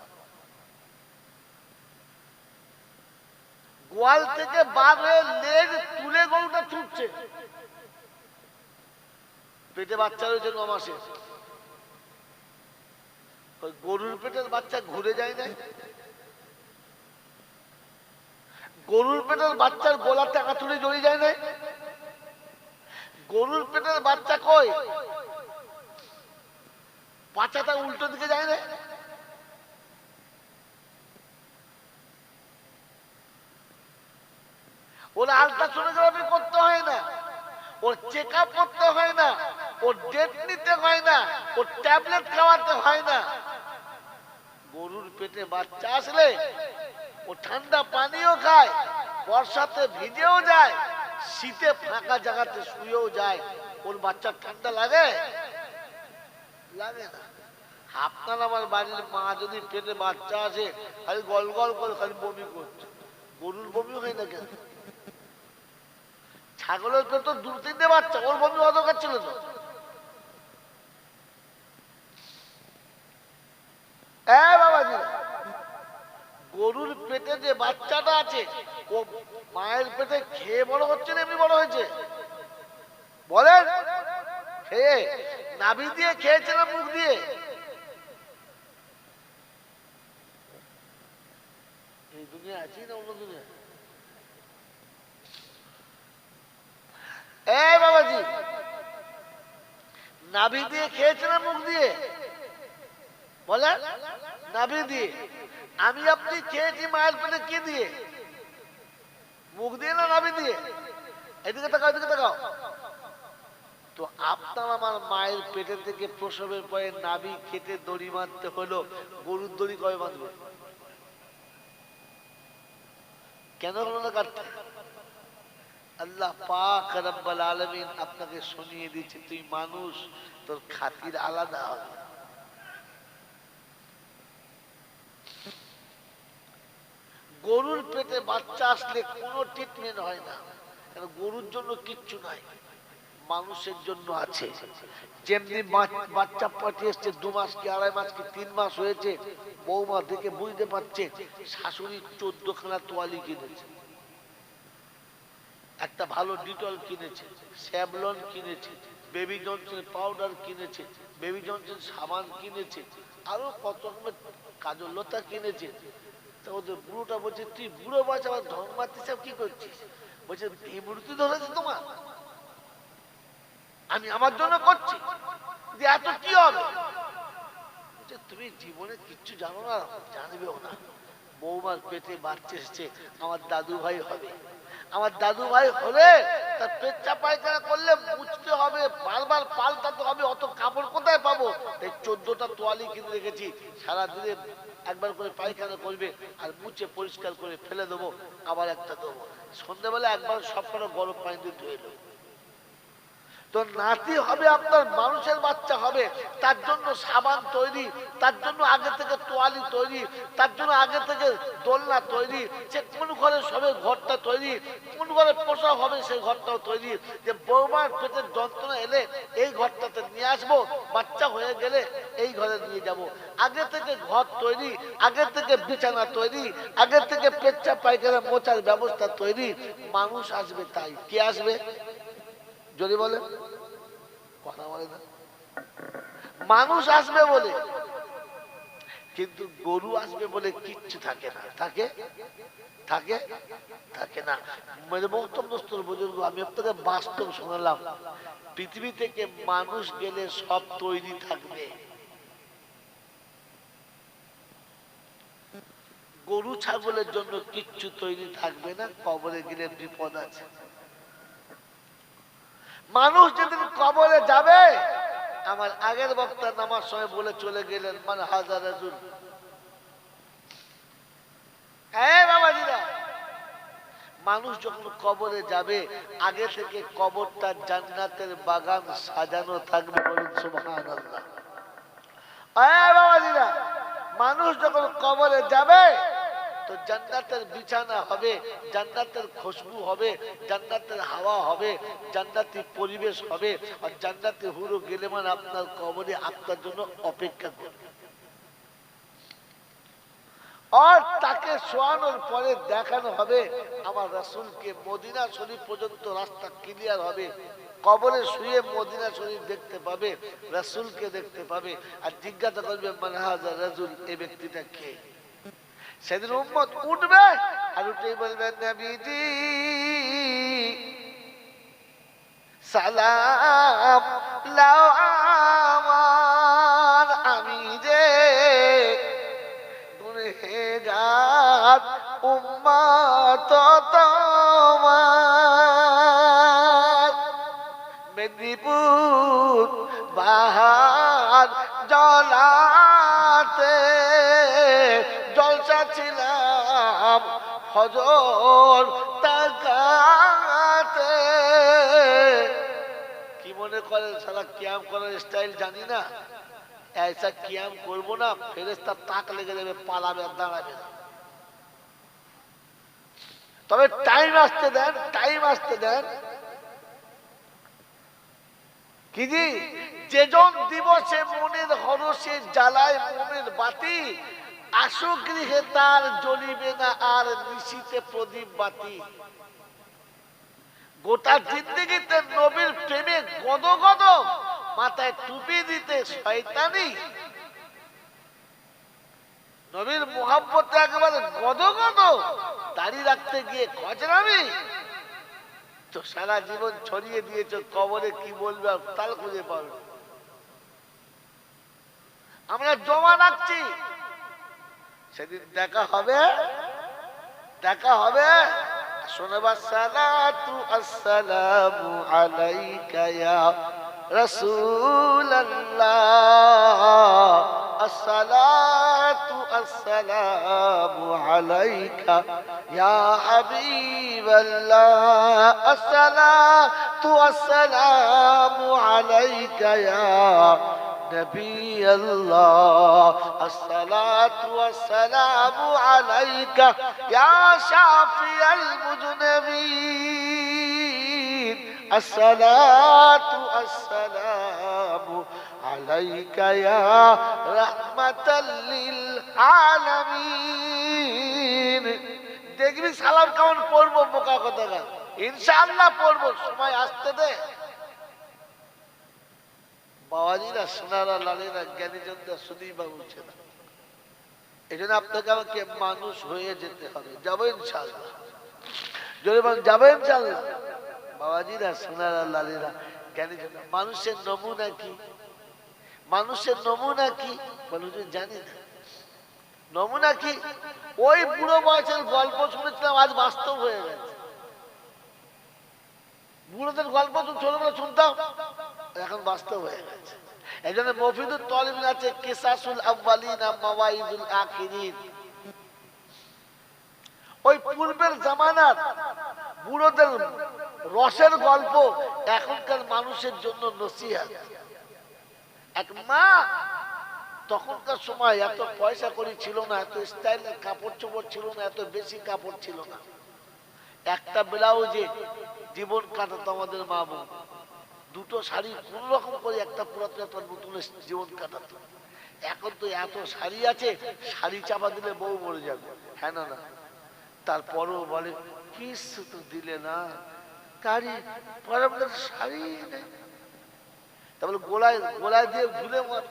গোয়াল থেকে বার হয়ে লেজ তুলে গরুটা ছুটছে, পেটে বাচ্চা রয়েছে 9 মাসে। গরুর পেটের বাচ্চা ঘুরে যায় না? গরুর পেটের বাচ্চার গলা টাকা তুলে জড়িয়ে যায় না? গরুর পেটের বাচ্চা কই বাচ্চাটা উল্টো দিকে যায় না? ওর আলট্রাসোনোগ্রাফি করতে হয় না, ওর চেক আপ করতে হয় না, ওর ডেট নিতে হয় না, ওর ট্যাবলেট খাওয়াতে হয় না। গরুর পেটে বাচ্চা আসলে ও ঠান্ডা পানিও খায়, বর্ষাতে ভিজেও যায়, শীতে ফাঁকা জায়গাতে শুয়েও যায়। ওর বাচ্চা ঠান্ডা লাগে? লাগে না। আপনার আমার বাড়ির মা যদি পেটে বাচ্চা আসে খালি গল গল করে খালি বমি করছে, গরুর বমি হয় না কেন? ছাগলের পেট তো 2-3টে বাচ্চা, ওর বমি হওয়া দরকার ছিল তো। বাবাজি, গরুর পেটে যে বাচ্চাটা আছে আছে, ও মায়ের পেটে খেয়ে বড় হচ্ছে না এমনি বড় হয়েছে? বলেন, খেয়ে নাভি দিয়ে খেয়েছে না মুখ দিয়ে? এই দুনিয়া আছি না অন্য দুনিয়া? এ বাবাজি, নাভি দিয়ে খেয়েছে না মুখ দিয়ে? বলেন, নাভি দিয়ে। আমি আপনি খেয়েছি মায়ের পেটে কি দিয়ে? মুখ দিয়ে না নাভি দিয়ে? এদিকে তাকাও, এদিকে তাকাও। তো আপনার আমার মায়ের পেটে থেকে প্রসবের পরে নাভি খেতে দড়ি বাঁধতে হলো, গরুর দড়ি কবে বাঁধবে? কেন হলো না কাটতে? আল্লাহ পাক রব্বুল আলামিন আপনাকে শুনিয়ে দিচ্ছে, তুই মানুষ, তোর খাতির আলাদা হবে। গরুর পেটে বাচ্চা আসলে কোনো ট্রিটমেন্ট হয় না, কারণ গরুর জন্য কিচ্ছু নাই, মানুষের জন্য আছে। যেমনি বাচ্চা পাঠিয়েছে 2 মাস কি 2.5 মাস কি 3 মাস হয়েছে, বৌমা দেখে বুঝতে পারছে শাশুড়ি 14 খানা তোয়ালি কিনেছে, একটা ভালো ডিটল কিনেছে, স্যাভলন কিনেছে, বেবি জনসন পাউডার কিনেছে, বেবি জনসন সাবান কিনেছে, আরো কত রকমের কাজলতা কিনেছে। তা ওদের বুড়োটা বলছে, তুই বুড়ো বয়স আবার ঢং মারতিস, কি করছিস? বলছে, বিমূর্তি ধরেছে তোমার, আমি আমার জন্য করছি, যে এত কি হবে? তুমি জীবনে কিচ্ছু জানো না, জানবেও না। বৌমার পেটে বাচ্চা এসছে, আমার দাদু ভাই হবে। আমার দাদু ভাই হলে তার পেচ্ছা পায়খানা করলে মুছতে হবে, বারবার পাল্টাতে হবে, অত কাপড় কোথায় পাবো? তাই 14টা তোয়ালি কিনে রেখেছি, সারাদিনে একবার করে পায়খানা করবে আর মুছে পরিষ্কার করে ফেলে দেবো, আবার একটা দেবো, সন্ধ্যাবেলা একবার সব কটা গরম পানি দিয়ে ধুয়ে দেবো। তো নাতি হবে আপনার, মানুষের বাচ্চা হবে, তার জন্য সাবান তৈরি, তার জন্য আগে থেকে তোয়ালি তৈরি, তার জন্য আগে থেকে দোলনা তৈরি, সে কোন ঘরে সবে ঘরটা তৈরি, কোন ঘরে পোষা হবে সেই ঘরটাও তৈরি, যে বৌমার পেটের যন্ত্রণা এলে এই ঘরটাতে নিয়ে আসবো, বাচ্চা হয়ে গেলে এই ঘরে নিয়ে যাব। আগে থেকে ঘর তৈরি, আগে থেকে বিছানা তৈরি, আগে থেকে পেচ্ছা পায়খানা মোছার ব্যবস্থা তৈরি। মানুষ আসবে, তাই কে আসবে যদি বলে? কথা বলে না, মানুষ আসবে বলে। কিন্তু গরু আসবে বলে কিচ্ছু থাকে না, থাকে থাকে থাকে না। মেরে বক্তব্য বুজুর্গ, আমি আপনাকে বাস্তব শোনালাম, পৃথিবী থেকে মানুষ গেলে সব তৈরি থাকবে, গরু ছাগলের জন্য কিচ্ছু তৈরি থাকবে না, কবরে গেলে বিপদ আছে। মানুষ যেদিন কবরে যাবে, আমার আগের বক্তা নামার সময় বলে চলে গেলেন, মান হাজা রাজুল, বাবাজিরা, মানুষ যখন কবরে যাবে আগে থেকে কবরটা জান্নাতের বাগান সাজানো থাকবে, বলুন সুবহানাল্লাহ। বাবাজিরা, মানুষ যখন কবরে যাবে তো জান্নাতের বিছানা হবে, জান্নাতের খুশবু হবে, জান্নাতের হাওয়া হবে, জান্নাতি পরিবেশ হবে, আর জান্নাতি হুরু গেলেমান আপনার কবরে আপনার জন্য অপেক্ষা করবে। আর তাকে শোয়ানোর পরে দেখানো হবে আমার রাসূলকে, মদিনা শরীফ পর্যন্ত রাস্তা ক্লিয়ার হবে, কবরে শুয়ে মদিনা শরীফ দেখতে পাবে, রাসূলকে দেখতে পাবে, আর জিজ্ঞাসা করবে, মান হাযা রাজুল, এই ব্যক্তিটা কে? সেদিন উম্মত উঠবে আর উঠেই বলবে, নবীজি সালাম লাও আমার, আমি যে গুনহেগার উম্মত তোমার, মেদিনীপুর বাহার জলাতে জলসা ছিলাম হজর তাকাতে। কি মনে করেন সারা কিয়াম করার স্টাইল জানি না? ऐसा কিয়াম করবো না, ফেরেশতা তাক লেগে যাবে, পালাবে, দাঁড়াবে না। তবে টাইম আসতে দেন, টাইম আসতে দেন। কি জি, যেজন দিবসে মনের হরষে জ্বালায় মনের বাতি, আসো গৃহে তার জ্বলিবে না আর নিশিতে প্রদীপ বাতি। গোটা জিন্দেগিতে নবীর প্রেমে গদ গদ, মাথায় টুপি দিতে শয়তানি। নবীর মুহাব্বতে একেবারে গদ গদ, দাড়ি রাখতে গিয়ে খজরামি। তো সারা জীবন ছড়িয়ে দিয়েছ, কবরে কি বলবে আর তাল খুঁজে পাবে। আমরা জমা রাখছি, সেদিন দেখা হবে, দেখা হবে। শোনবা সালাতু আসসালামু আলাইকা ইয়া রাসূলুল্লাহ, আসসালাতু আসসালামু আলাইকা ইয়া হাবিবাল্লাহ, আসসালাতু আসসালামু আলাইকা ইয়া نبي الله، الصلاة والسلام عليك يا شافي المذنبين، الصلاة والسلام عليك يا رحمة للعالمين। দেখবি সালাম কেমন পড়বো, বোকা কথা। ইনশাআল্লাহ পড়বো, সময় আসতে দে। বাবাজিরা, সোনারা, লালেরা, জ্ঞানীজনরা শুধুই বা উঠছে না। এই জন্য আপনাকে আমাকে মানুষ হয়ে যেতে হবে। যাবো ইনশাআল্লাহ, জোরে বলেন যাবো ইনশাআল্লাহ। বাবাজিরা, সোনারা, লালেরা, জ্ঞানীজনরা, মানুষের নমুনা কি? মানুষের নমুনা কি মানুষ জানি না। নমুনা কি? ওই বুড়ো বয়সের গল্প শুনেছিলাম, আজ বাস্তব হয়ে গেছে। বুড়োদের গল্প তো ছোটবেলা শুনতাম, এখন বাস্তব হয়ে গেছে। এই জন্য মফিদুল তালিবিন আছে কিসাসুল আউয়ালিন মাওয়াইদুল আখিরিন। ওই পূর্বের জামানার বুড়োদের রসের গল্প এখনকার মানুষের জন্য নসিহত। এক মা, তখনকার সময় এত পয়সা করি ছিল না, এত স্টাইলের কাপড় চোপড় ছিল না, এত বেশি কাপড় ছিল না। একটা ব্লাউজে জীবন কাটাতো আমাদের মা বোন। দুটো শাড়ি কোন রকম করে একটা পুরাতন একটা নতুন জীবন কাটাতো। এখন তো এত শাড়ি আছে, শাড়ি চাপা দিলে বউ মরে যাবে। হ্যাঁ না না, তারপরেও বলে কিছু তো দিলে না, গাড়ি পরে শাড়ি নেই, তারপরে গোলায় গোলায় দিয়ে ঝুলে মর।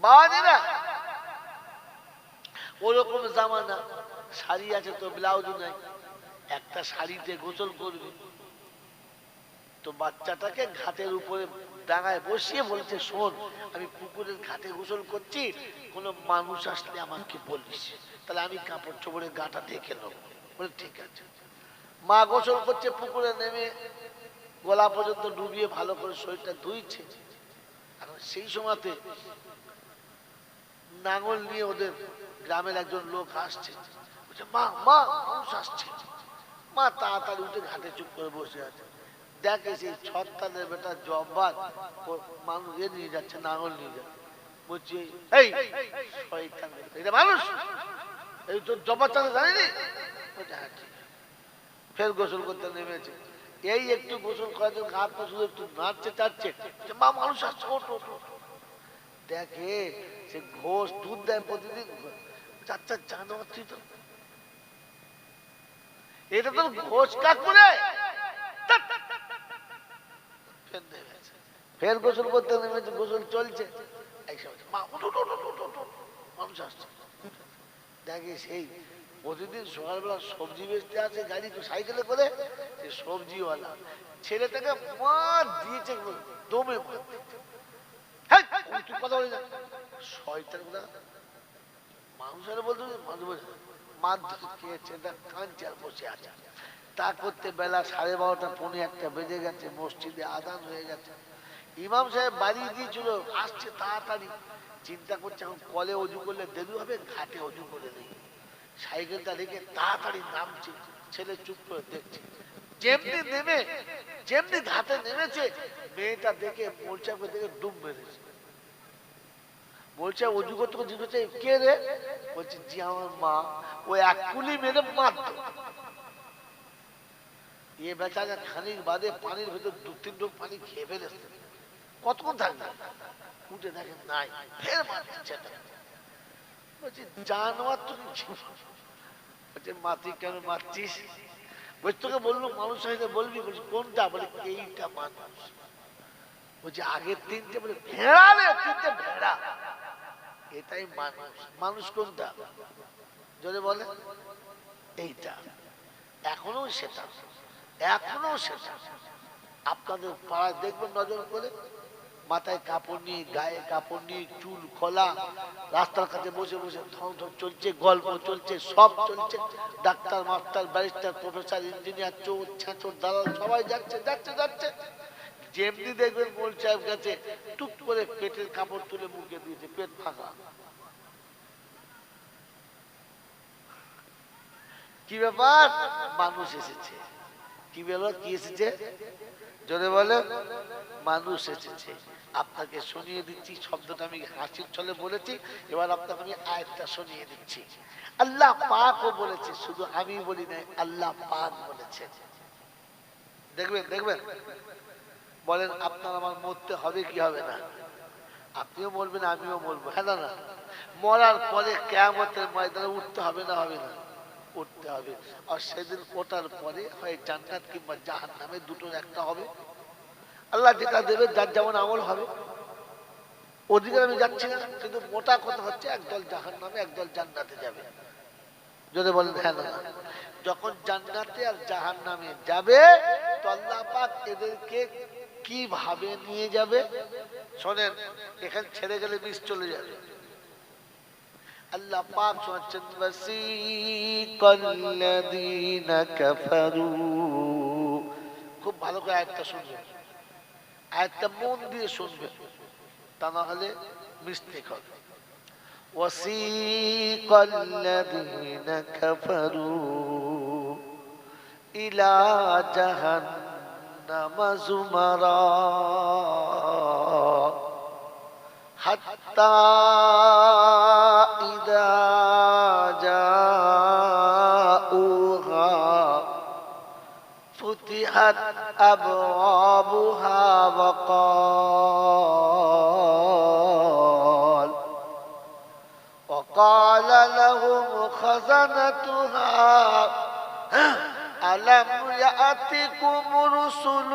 বাবাজিরা, ওরকম জামানা, শাড়ি আছে তো ব্লাউজ নাই। একটা শাড়িতে গোসল করবে তো বাচ্চাটাকে ঘাটের উপরে ডাঙায় বসিয়ে বলছে, শোন, আমি পুকুরের ঘাটে গোসল করছি, কোনো মানুষ আসলে আমাকে বলিস, তাহলে আমি কাপড় চোপড়ে গাটা ঢেকে নেবো। বলে ঠিক আছে। মা গোসল করছে, পুকুরে নেমে গলা পর্যন্ত ডুবিয়ে ভালো করে শরীরটা ধুইছে। আর সেই সময়তে নাঙল নিয়ে ওদের গ্রামের একজন লোক আসছে। বলছে, মা মা মানুষ আসছে। মা তাড়াতাড়ি উঠে ঘাটে চুপ করে বসে আছে। দেখে সেই ছত্তানের বেটা জব্বার মানুষ নিয়ে যাচ্ছে, নাঙল নিয়ে যাচ্ছে। বলছি, এই এটা মানুষ, এই তোর জব্বার চাঁদা জানিনি? হ্যাঁ ঠিক। ফের গোসল করতে নেমেছে। এই একটু গোসল করার জন্য হাত পা শুধু একটু নাচছে চাচ্ছে, মা মানুষ আসছে, ওঠো। দেখে সে ঘোষ দুধ দেয় প্রতিদিন। আচ্ছা জানো তুই তো, এটা তো ঘোষ কাকুরে। ফের গোসল করতে নেমেছে, গোসল চলছে। মানুষ আসছে। দেখে সেই প্রতিদিন সকালবেলা সবজি বেচতে আসে গাড়ি সাইকেলে করে, সে সবজিওয়ালা ছেলেটাকে মা দিয়েছে দমে। কথা বলে শয়তান মানুষের বলতে মার খেয়েছে, কাঁদছে আর বসে আছে। তা করতে বেলা 12:30 পৌনে 1 বেজে গেছে, মসজিদে আজান হয়ে গেছে। ইমাম সাহেব বাড়ি দিয়েছিল, আসছে তাড়াতাড়ি। চিন্তা করছে এখন কলে অজু করলে দেরি হবে, ঘাটে অজু করে নেই। সাইকেলটা রেখে তাড়াতাড়ি নামছে। ছেলে চুপ করে দেখছে। যেমনি ঘাটে নেমেছে, মেয়েটা দেখে মোর্চাকে দেখে ডুব মেরেছে। বলছে অজু করতে জিজ্ঞেস, কে রে? বলছে, জি আমার মা। ও এক কুলি মেরে মারত। এ বেচারা খানিক বাদে পানির ভেতর 2-3 ডোব পানি খেয়ে ফেলেছে। কতক্ষণ থাকবে? উঠে দেখে নাই, ফের মারছে। বলছি জানোয়ার তুমি বলছে মাতি কেন মারছিস? বলছি তোকে বললো মানুষ হয়তো বলবি, বলছি কোনটা? বলে এইটা মানুষ। বলছি আগের তিনটে? বলে ভেড়া রে, তিনটে ভেড়া, এটাই মানুষ। মানুষ কোনটা যদি বলে এইটা। এখনো সেটা, এখনো সেটা। আপনাদের পাড়ায় দেখবেন নজর করে, মাথায় কাপড় নিয়ে, গায়ে কাপড় নিয়ে, চুল খোলা, রাস্তার কাছে বসে বসে ধন চলছে, গল্প চলছে, সব চলছে। Doctor, master, barrister, professor, engineer, চোর, ছেঁচোর, দালাল সবাই যাচ্ছে যাচ্ছে যাচ্ছে। যেমনি দেখবেন মোল সাহেব গেছে, টুক করে পেটের কাপড় তুলে মুখে দিয়েছে, পেট ফাঁকা। কি ব্যাপার? মানুষ এসেছে। কি বলো, কি এসেছে? জোরে বলে মানুষ এসেছে। আপনাকে শুনিয়ে দিচ্ছি, শব্দটা আমি হাসির ছলে বলেছি, এবার আপনাকে আমি আয়াতটা শুনিয়ে দিচ্ছি। আল্লাহ পাকও বলেছে, শুধু আমি বলি নাই, আল্লাহ পাক বলেছে। দেখবেন দেখবেন, বলেন আপনার আমার মরতে হবে কি হবে না? আপনিও বলবেন, আমিও বলবো, হ্যাঁ না? মরার পরে কিয়ামতের ময়দানে উঠতে হবে না হবে না? উঠতে হবে। আর সেদিন ওঠার পরে হয় জান্নাত কিংবা জাহান্নামে, দুটোর একটা হবে। আল্লাহ যেটা দেবে, যার যেমন আমল হবে। ওদিকে আমি যাচ্ছি না, কিন্তু মোটা কথা হচ্ছে একদল জাহান্নামে, একদল জান্নাতে যাবে। যদি বলেন হ্যাঁ না? যখন জান্নাতে আর জাহান্নামে যাবে, তো আল্লাহ পাক এদেরকে কিভাবে নিয়ে যাবে শোনেন। এখানে ছেড়ে গেলে মিস চলে যাবে। আল্লাহ পাক শোনাচ্ছেন, ওয়াসিকাল্লাযীনা কাফারু। খুব ভালো করে আয়াতটা শুনবেন, আয়াতটা মন দিয়ে শুনবেন, তা না হলে মিস্টেক হবে। ওয়াসিকাল্লাযীনা কাফারু ইলা জাহান্নামা যুমারা হাত্তা ইযা জাউহা ফুতিহাত আবওয়াবুহা وقال لهم خزنتها ألم يأتكم رسل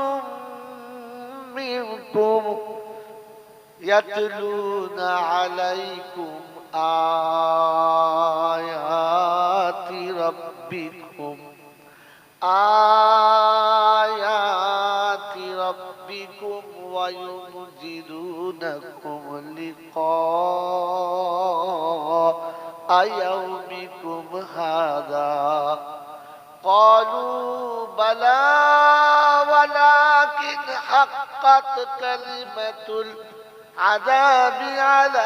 منكم يتلون عليكم آيات ربكم وينذرونكم لقاء يومكم هذا قالوا بلى ولكن حقت كلمة العذاب على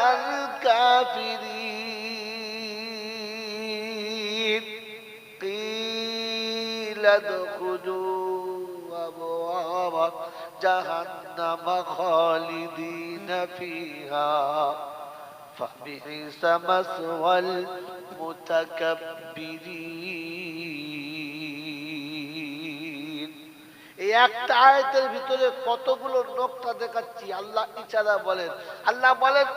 الكافرين قيل ادخلوا أبواب جهنم خالدين فيها فبئس مثوى المتكبرين। এই একটা আয়াতের ভিতরে কতগুলো নোকতা দেখাচ্ছি। আল্লাহ ইচ্ছারা বলেন, আল্লাহ বলেন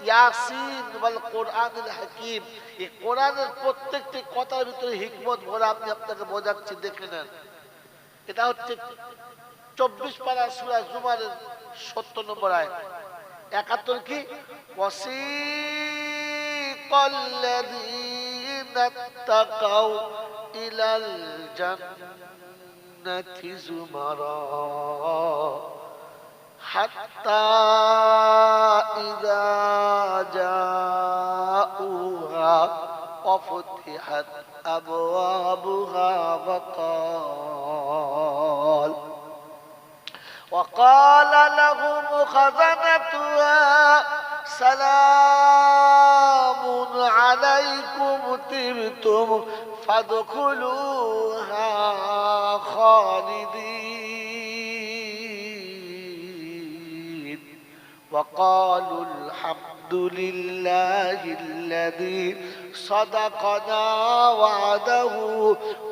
ইয়াসিন ওয়াল কোরআনুল হাকীম। এই কোরআনের প্রত্যেকটি কথার ভিতরে হিকমত ভরা। আমি আপনাকে বোঝাচ্ছি, দেখে নেন। এটা হচ্ছে 24 পারা সূরা জুমারের 70 নম্বর আয়াত। 71 কি? ওয়াসিকাল্লাযীনা তাকাউ ইলাল জান্নাতি যুমারা হাত্তা ইযা জাউহা ওয়াফতিহাত আবওয়াবুহা وقال لهم خزنتها سلام عليكم طبتم فادخلوها خالدين وقالوا الحمد لله الذي صدقنا وعده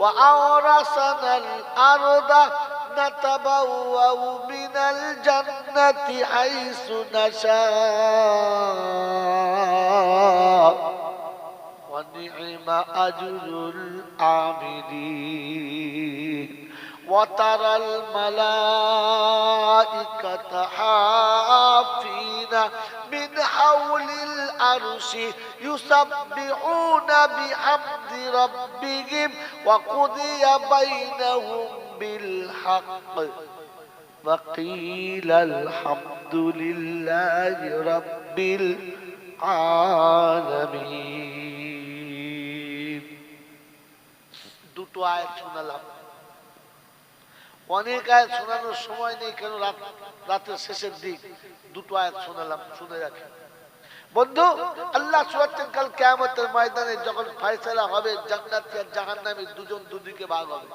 وأورثنا الأرض نتبوأ من الجنة حيث نشاء وَنِعْمَ أَجْرُ الْعَامِلِينَ وَتَرَى الْمَلَائِكَةَ حَافِّينَ مِنْ حَوْلِ الْعَرْشِ يُسَبِّحُونَ بِحَمْدِ رَبِّهِمْ وَقُضِيَ بَيْنَهُم بِالْحَقِّ وَقِيلَ الْحَمْدُ لِلَّهِ رَبِّ الْعَالَمِينَ। দুটো আয়াত শোনালাম। অনেক আয়াত শোনানোর সময় নেই, কেন রাতের শেষের দিক। দুটো আয়াত শোনালাম, শুনে রাখেন বন্ধু। আল্লাহ সুবহানাহু কাল কিয়ামতের ময়দানে যখন ফয়সালা হবে, জান্নাতি আর জাহান্নামী দুজন দুদিকে ভাগ হবে।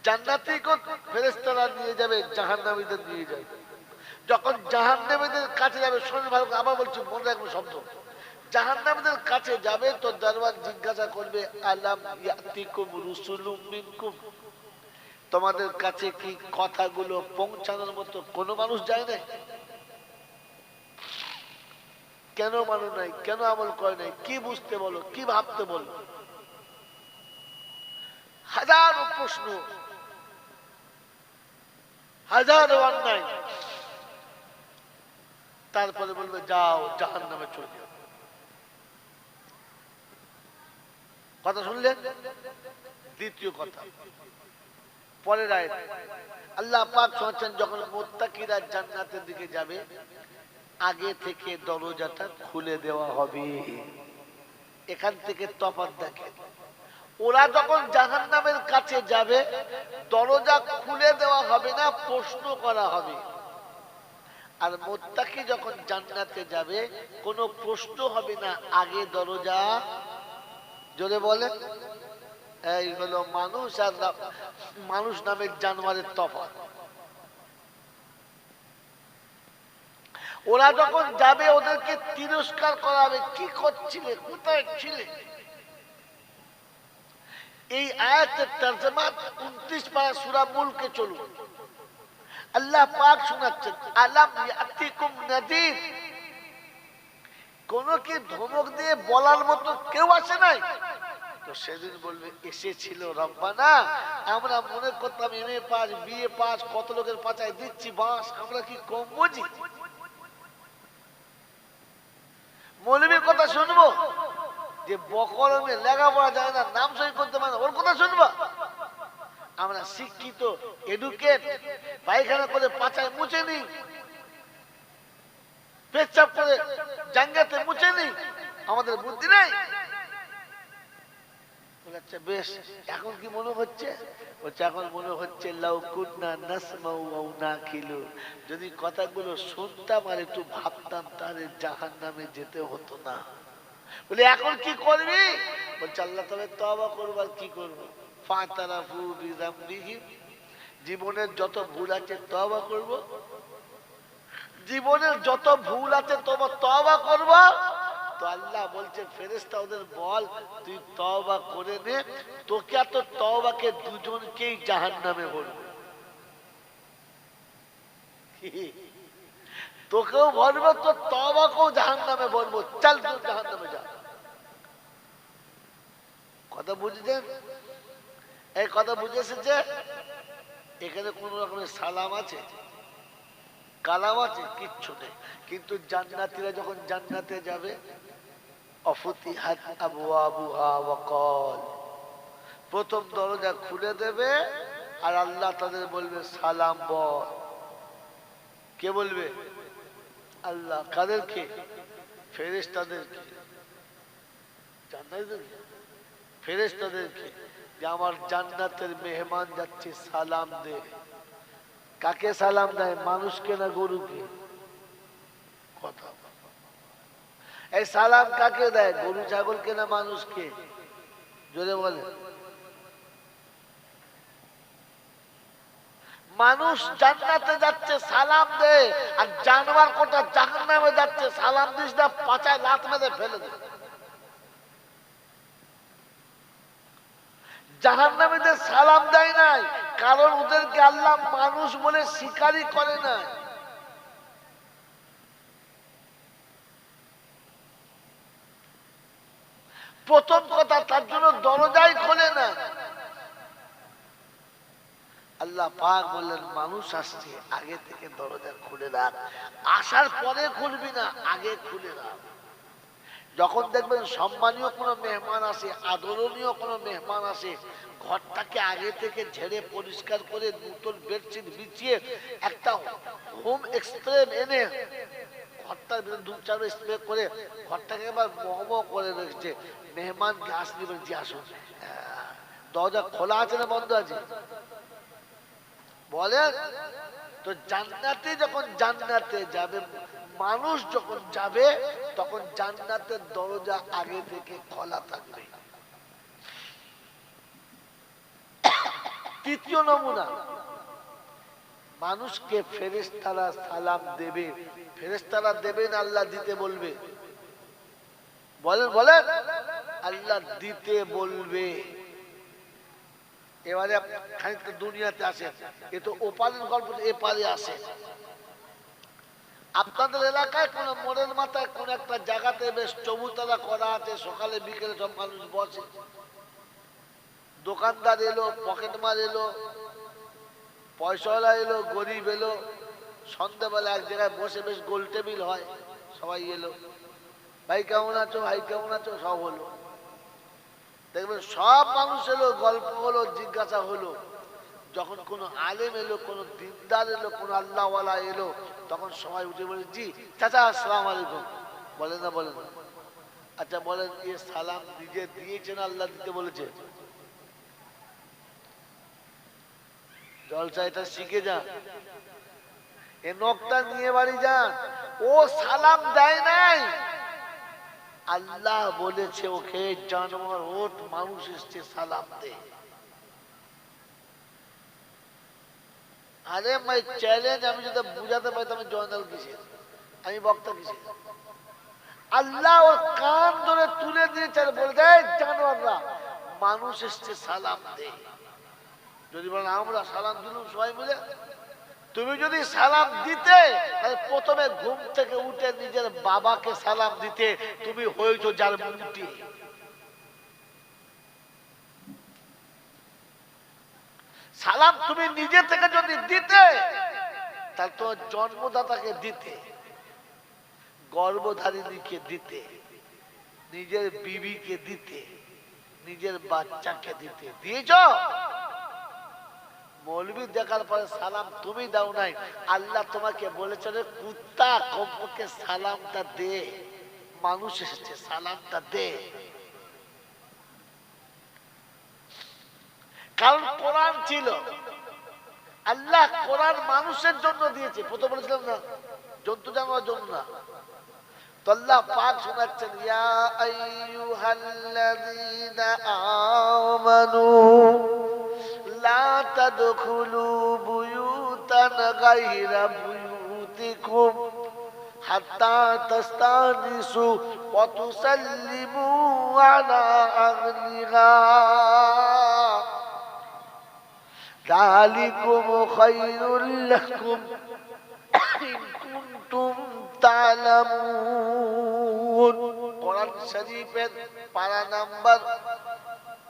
জান্নাতীকে ফেরেশতারা নিয়ে যাবে, জাহান্নামীদের নিয়ে যাবে। যখন জাহান্নামীদের কাছে যাবে, শুনুন ভালো, আবার বলছি, মনে রাখবেন শব্দ। জাহান্নামীদের কাছে যাবে তো দরবার জিজ্ঞাসা করবে, আলাম ইয়াতিকুম রুসুলুম মিনকুম, তোমাদের কাছে কি কথাগুলো পৌঁছানোর মতো কোনো মানুষ যায় না? কেন মানো নাই, কেন আমল করে নাই, কি বুঝতে বলো, কি ভাবতে বলো, হাজারো প্রশ্ন, হাজারো অন্যায়। তারপরে বলবে যাও জাহান্নামে চলে যাও। কথা শুনলেন? দ্বিতীয় কথা, পরের আয়াত আল্লাহ পাক বলেন, যখন মুত্তাকিরা জান্নাতের দিকে যাবে, আগে থেকে দরজাটা খুলে দেওয়া হবে। এখান থেকে তফাৎ দেখেন, ওরা যখন জাহান্নামের কাছে যাবে, দরজা খুলে দেওয়া হবে না, প্রশ্ন করা হবে। আর মুত্তাকি যখন জান্নাতে যাবে, কোনো প্রশ্ন হবে না, আগে দরজা, জোরে বলেন, এই হলো মানুষ আর মানুষ নামের জানোয়ারের তফাৎ। ওরা যখন যাবে, ওদেরকে তিরস্কার করা হবে, কি করছিলে, কোথায় ছিলে। এই আয়াতের তরজমা 29 পারা সূরা মুলকে চলুন। আল্লাহ পাক শোনাচ্ছেন, আলাম ইয়াতিকুম নাযীর, কোন কি ধমক দিয়ে বলার মতো কেউ আসে নাই? তো সেদিন বলবে এসেছিল রব্বানা, আমরা মনে করতাম এমএ পাস, বিএ পাস, কত লোকের পাচায় দিচ্ছি বাস, আমরা কি কম বুঝি? মৌলবীর কথা শুনবো যে বকরমে লেখাপড়া যায় না, নাম সই করতে পারে না, ওর কথা শুনবো? আমরা শিক্ষিত, এডুকেট, পায়খানা করে পাচায় মুছে নিই, পেচ্ছাপ করে জাঙ্গাতে মুছে নিই, আমাদের বুদ্ধি নেই? আচ্ছা বেশ, এখন কি মনে হচ্ছে? বলছে এখন মনে হচ্ছে লাউ কুন্না নাসমাউ আও নাকিলু, যদি কথাগুলো শুনতাম আর একটু ভাবতাম, তাহলে জাহান্নামে যেতে হতো না। বলে এখন কি করবি? বলছে আল্লাহ তবে তওবা করব। আর কি করব? ফাতারাফু বিযামবিহিম, জীবনের যত ভুল আছে তওবা করব, জীবনের যত ভুল আছে তওবা করব। তো আল্লাহ বলছে ফেরেশতা ওদের বল, তুই তওবা করে নে, তোকে আর তোর তওবাকে দুজনকেই জাহান্নামে ভরবে। তোকেও ভরবো, তোর তওবাকেও জাহান্নামে ভরবো, চল তুই জাহান্নামে যা। কথা বুঝছেন? এই কথা বুঝে এসেছে? এখানে কোন রকমের সালাম আছে, কালাম আছে? কিচ্ছু নেই। কিন্তু জান্নাতীরা যখন জান্নাতে যাবে, অফুতিহাত আবওয়াবুহা ওয়া ক্বাল, প্রথম দরজা খুলে দেবে আর আল্লাহ তাদের বলবে সালাম বল। কে বলবে? আল্লাহ। কাদেরকে? ফেরেশতাদেরকে। জান্নাতীদেরকে, ফেরেশতাদেরকে, যে আমার জান্নাতের মেহমান যাচ্ছে, সালাম দে। কাকে সালাম দেয়? মানুষকে না গরুকে? কথা, এই সালাম কাকে দেয়? গরু ছাগলকে না মানুষকে? জোরে বলে। মানুষ জান্নাতে যাচ্ছে, সালাম দে, আর জানোয়ার কোটা জাহান্নামে যাচ্ছে, সালাম দিস না, পাছায় লাত মেরে ফেলে দে। জাহান্নামীদের সালাম দেয় নাই, কারণ ওদেরকে আল্লাহ মানুষ বলে স্বীকারই করে নাই। প্রথম কথা, তার জন্য দরজাই খোলে না। আল্লাহ পাক বললেন মানুষ আসছে, আগে থেকে দরজা খুলে রাখ, আসার পরে খুলবি না, আগে খুলে রাখ। যখন দেখবেন সম্মানীয় কোনো মেহমান আসে, আদরণীয় কোনো মেহমান আসে, ঘরটাকে আগে থেকে ঝেড়ে পরিষ্কার করে নতুন বেডশিট বিছিয়ে একটা হোম স্প্রে এনে ঘরটার ভিতরে 2-4 স্প্রে করে ঘরটাকে এবার মহমহ করে রেখেছে। মেহমানকে আসলে বলে জি আসুন, দরজা খোলা আছে না বন্ধ আছে বলেন? তো জান্নাতে যখন জান্নাতে যাবে মানুষ, যখন যাবে তখন জান্নাতের দরজা আগে থেকে খোলা থাকবে। তৃতীয় নমুনা, মানুষকে ফেরেশতারা সালাম দেবে। ফেরেশতারা দেবেন, আল্লাহ দিতে বলবে। বলেন বলেন, আল্লাহ দিতে বলবে। এবারে খানিকটা দুনিয়াতে আসেন, এ তো ওপারের গল্প, এপারে আসে। আপনাদের এলাকায় কোন মোড়ের মাথায় কোন একটা জায়গাতে বেশ চবুতলা করা আছে, সকালে বিকেলে সব মানুষ বসে। দোকানদার এলো, পকেটমার এলো, পয়সাওয়ালা এলো, গরিব এলো, সন্ধ্যাবেলা এক জায়গায় বসে বেশ গোল টেবিল হয়, সবাই এলো, ভাই কেমন আছো, ভাই কেমন আছো, সব হলো। দেখবেন সব মানুষ এলো, গল্প হলো, জিজ্ঞাসা হলো। যখন কোনো আলেম এলো, কোনো দিনদার এলো, কোনো আল্লাহওয়ালা এলো, তখন সবাই উঠে বলে জি চাচা আসসালামু আলাইকুম। বলে না বলে না? আচ্ছা বলেন, এ সালাম নিজে দিয়েছেন আল্লাহ দিতে বলেছে? জলসা এটা শিখে যান, এ নকটা নিয়ে বাড়ি যান। ও সালাম দেয় নাই, আল্লাহ বলেছে ওকে জানোয়ার ওঠ, মানুষ এসছে সালাম দে। আরে মাই চ্যালেঞ্জ, আমি যদি বুঝাতে পারি আমি জয়নাল কিসের, আমি বক্তা কিসের? আল্লাহ ওর কান ধরে তুলে দিয়েছে, বলে দেয় জানোয়াররা মানুষ এসছে সালাম দে। যদি বলেন আমরা সালাম দিলাম সবাই মিলে, তুমি যদি সালাম দিতে তাহলে প্রথমে ঘুম থেকে উঠে নিজের বাবাকে সালাম দিতে, তুমি হয়েছো যার মুক্তি। সালাম তুমি নিজে থেকে যদি দিতে তাহলে তোমার জন্মদাতাকে দিতে, গর্ভধারিণীকে দিতে, নিজের বিবিকে দিতে, নিজের বাচ্চাকে দিতে। দিয়েছ? মৌলবি দেখার পরে সালাম তুমি দাও নাই, আল্লাহ তোমাকে বলেছে রে কুত্তা, কমপক্ষে সালামটা দে, মানুষ এসেছে সালামটা দে। কারণ কোরআন ছিল, আল্লাহ কোরআন মানুষের জন্য দিয়েছে। প্রথম বলেছিলাম না, জন্তু জানোয়ার জন্য না। তো আল্লাহ পাক শোনাচ্ছেন, ইয়া আইয়ুহাল্লাযীনা আমানু লা তাদখুলু বুয়ুতান গায়রা বুয়ুতিকুম হাত্তা তাস্তানিসু ওয়া তুসাল্লিমু আলা আহলিহা যালিকুম খায়রুল লাকুম ইন কুনতুম তা'লামুন। কোরআন শরীফের পারা নাম্বার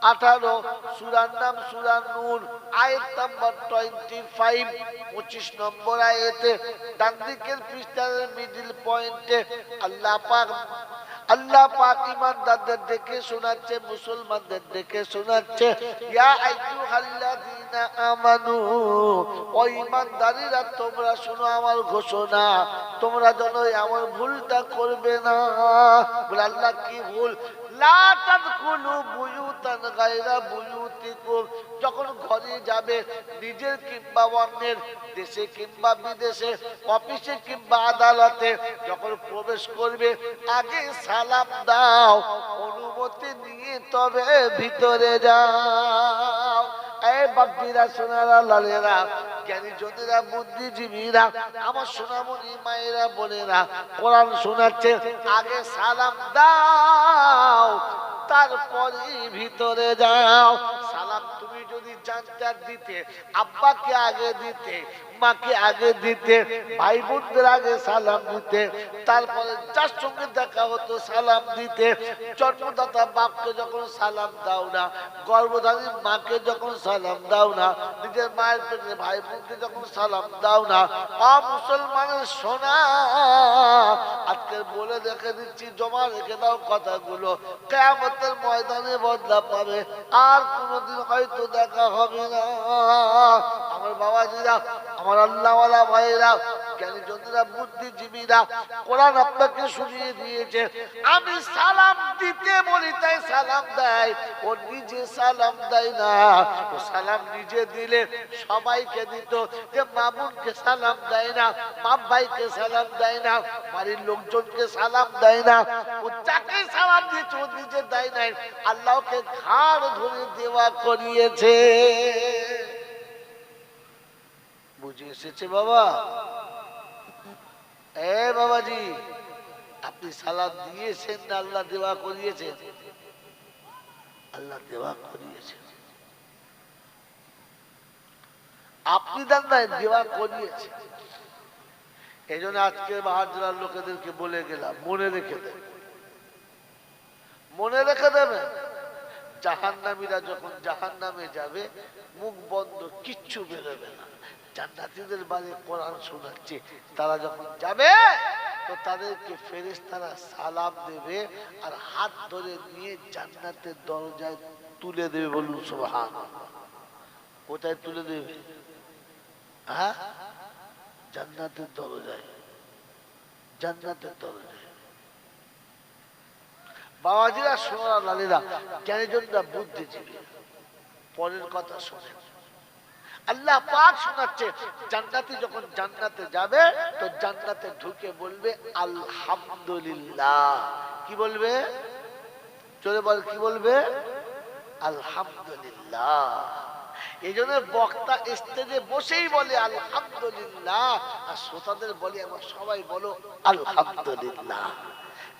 18, সূরার নাম সূরা নূর, আয়াত নাম্বার 25, 25 নম্বর আয়াতে ডান দিকের পৃষ্ঠার মিডল পয়েন্টে আল্লাহ পাক ইমানদারদের দেখে শোনাচ্ছে, মুসলমানদের দেখে শোনাচ্ছে, ইয়া আইয়ুহাল্লাযীনা আমানু, ও ইমানদারীরা তোমরা শোনো আমার ঘোষণা, তোমরা যেন এমন ভুলটা করবে না। বলে আল্লাহ কি ভুল? লা তাদখুলু বুয়ুতান গায়রা বুয়ুতিকুম, যখন ঘরে যাবে নিজের কিংবা অন্যের, দেশে কিংবা বিদেশে, অফিসে কিংবা আদালতে, যখন প্রবেশ করবে আগে সালাম দাও, অনুমতি নিয়ে তবে ভিতরে যাও। এই বাপ্পিরা, সোনারা, লালেরা, জ্ঞানী জনেরা, বুদ্ধিজীবীরা, আমার সোনামণি মায়েরা, বোনেরা, কোরআন শোনাচ্ছে আগে সালাম দাও তারপরে ভিতরে যাও। সালাম তুমি যদি জানতে দিতে, আব্বাকে আগে দিতে, মাকে আগে দিতে, ভাই বোনদের আগে সালাম দিতে, তারপরে যার সঙ্গে দেখা হতো সালাম দিতে। জন্মদাতা বাপকে যখন সালাম দাও না, গর্ভধারী মাকে যখন সালাম দাও না, নিজের মায়ের পেটে ভাই বোনকে যখন সালাম দাও না, মুসলমানের সোনা আজকে বলে রেখে দিচ্ছি, জমা রেখে দাও কথাগুলো, কিয়ামতের ময়দানে বদলা পাবে, আর কোনোদিন হয়তো দেখা হবে না। আমার বাবাজিরা, আমার আল্লাহওয়ালা ভাইরা, জ্ঞানী জনেরা, বুদ্ধিজীবীরা, কোরআন আপনাকে শুনিয়ে দিয়েছে, আমি সালাম দিতে বলি তাই সালাম দেয়, ও নিজে সালাম দেয় না। ও সালাম নিজে দিলে সবাইকে দিত, যে মামুনকে সালাম দেয় না, বাপ ভাইকে সালাম দেয় না, বাড়ির লোকজনকে সালাম দেয় না, ও যাকে সালাম দিচ্ছে ও নিজে দেয় নাই, আল্লাহকে ঘাড় ধরে দেওয়া করিয়েছে। বুঝে এসেছে বাবা? এ বাবাজি, আপনি সালাম দিয়েছেন না আল্লাহ দেওয়া করিয়েছেন? আল্লাহ দেওয়া করিয়েছেন। আপনি দেন নাই, দেওয়া করিয়েছে। এই জন্য আজকে বাহার জেলার লোকেদেরকে বলে গেলাম, মনে রেখে দেবেন, মনে রেখে দেবেন। জাহান্নামীরা যখন জাহান্নামে যাবে, মুখ বন্ধ, কিচ্ছু বেরোবে না। জান্নাতীদের বাড়ি কোরআন শোনাচ্ছে, তারা যখন যাবে তো তাদেরকে ফেরেশতারা সালাম দেবে আর হাত ধরে নিয়ে জান্নাতের দরজায় তুলে দেবে। বলুন সুবহানাল্লাহ। কোথায় তুলে দেবে? হ্যাঁ, জান্নাতের দরজায়, জান্নাতের দরজায়। বাবাজিরা, সোনারা, লালীরা, জ্ঞানীজনরা, বুদ্ধিজীবী, পরের কথা শোনেন। আল্লাহ পাক শোনাচ্ছে, জান্নাতি যখন জান্নাতে যাবে তো জান্নাতে ঢুকে বলবে আলহামদুলিল্লাহ। কি বলবে? চলে বল, কি বলবে? আলহামদুলিল্লাহ। এই জন্য বক্তা স্টেজে বসেই বলে আলহামদুলিল্লাহ, আর শ্রোতাদের বলে আমরা সবাই বলো আলহামদুলিল্লাহ।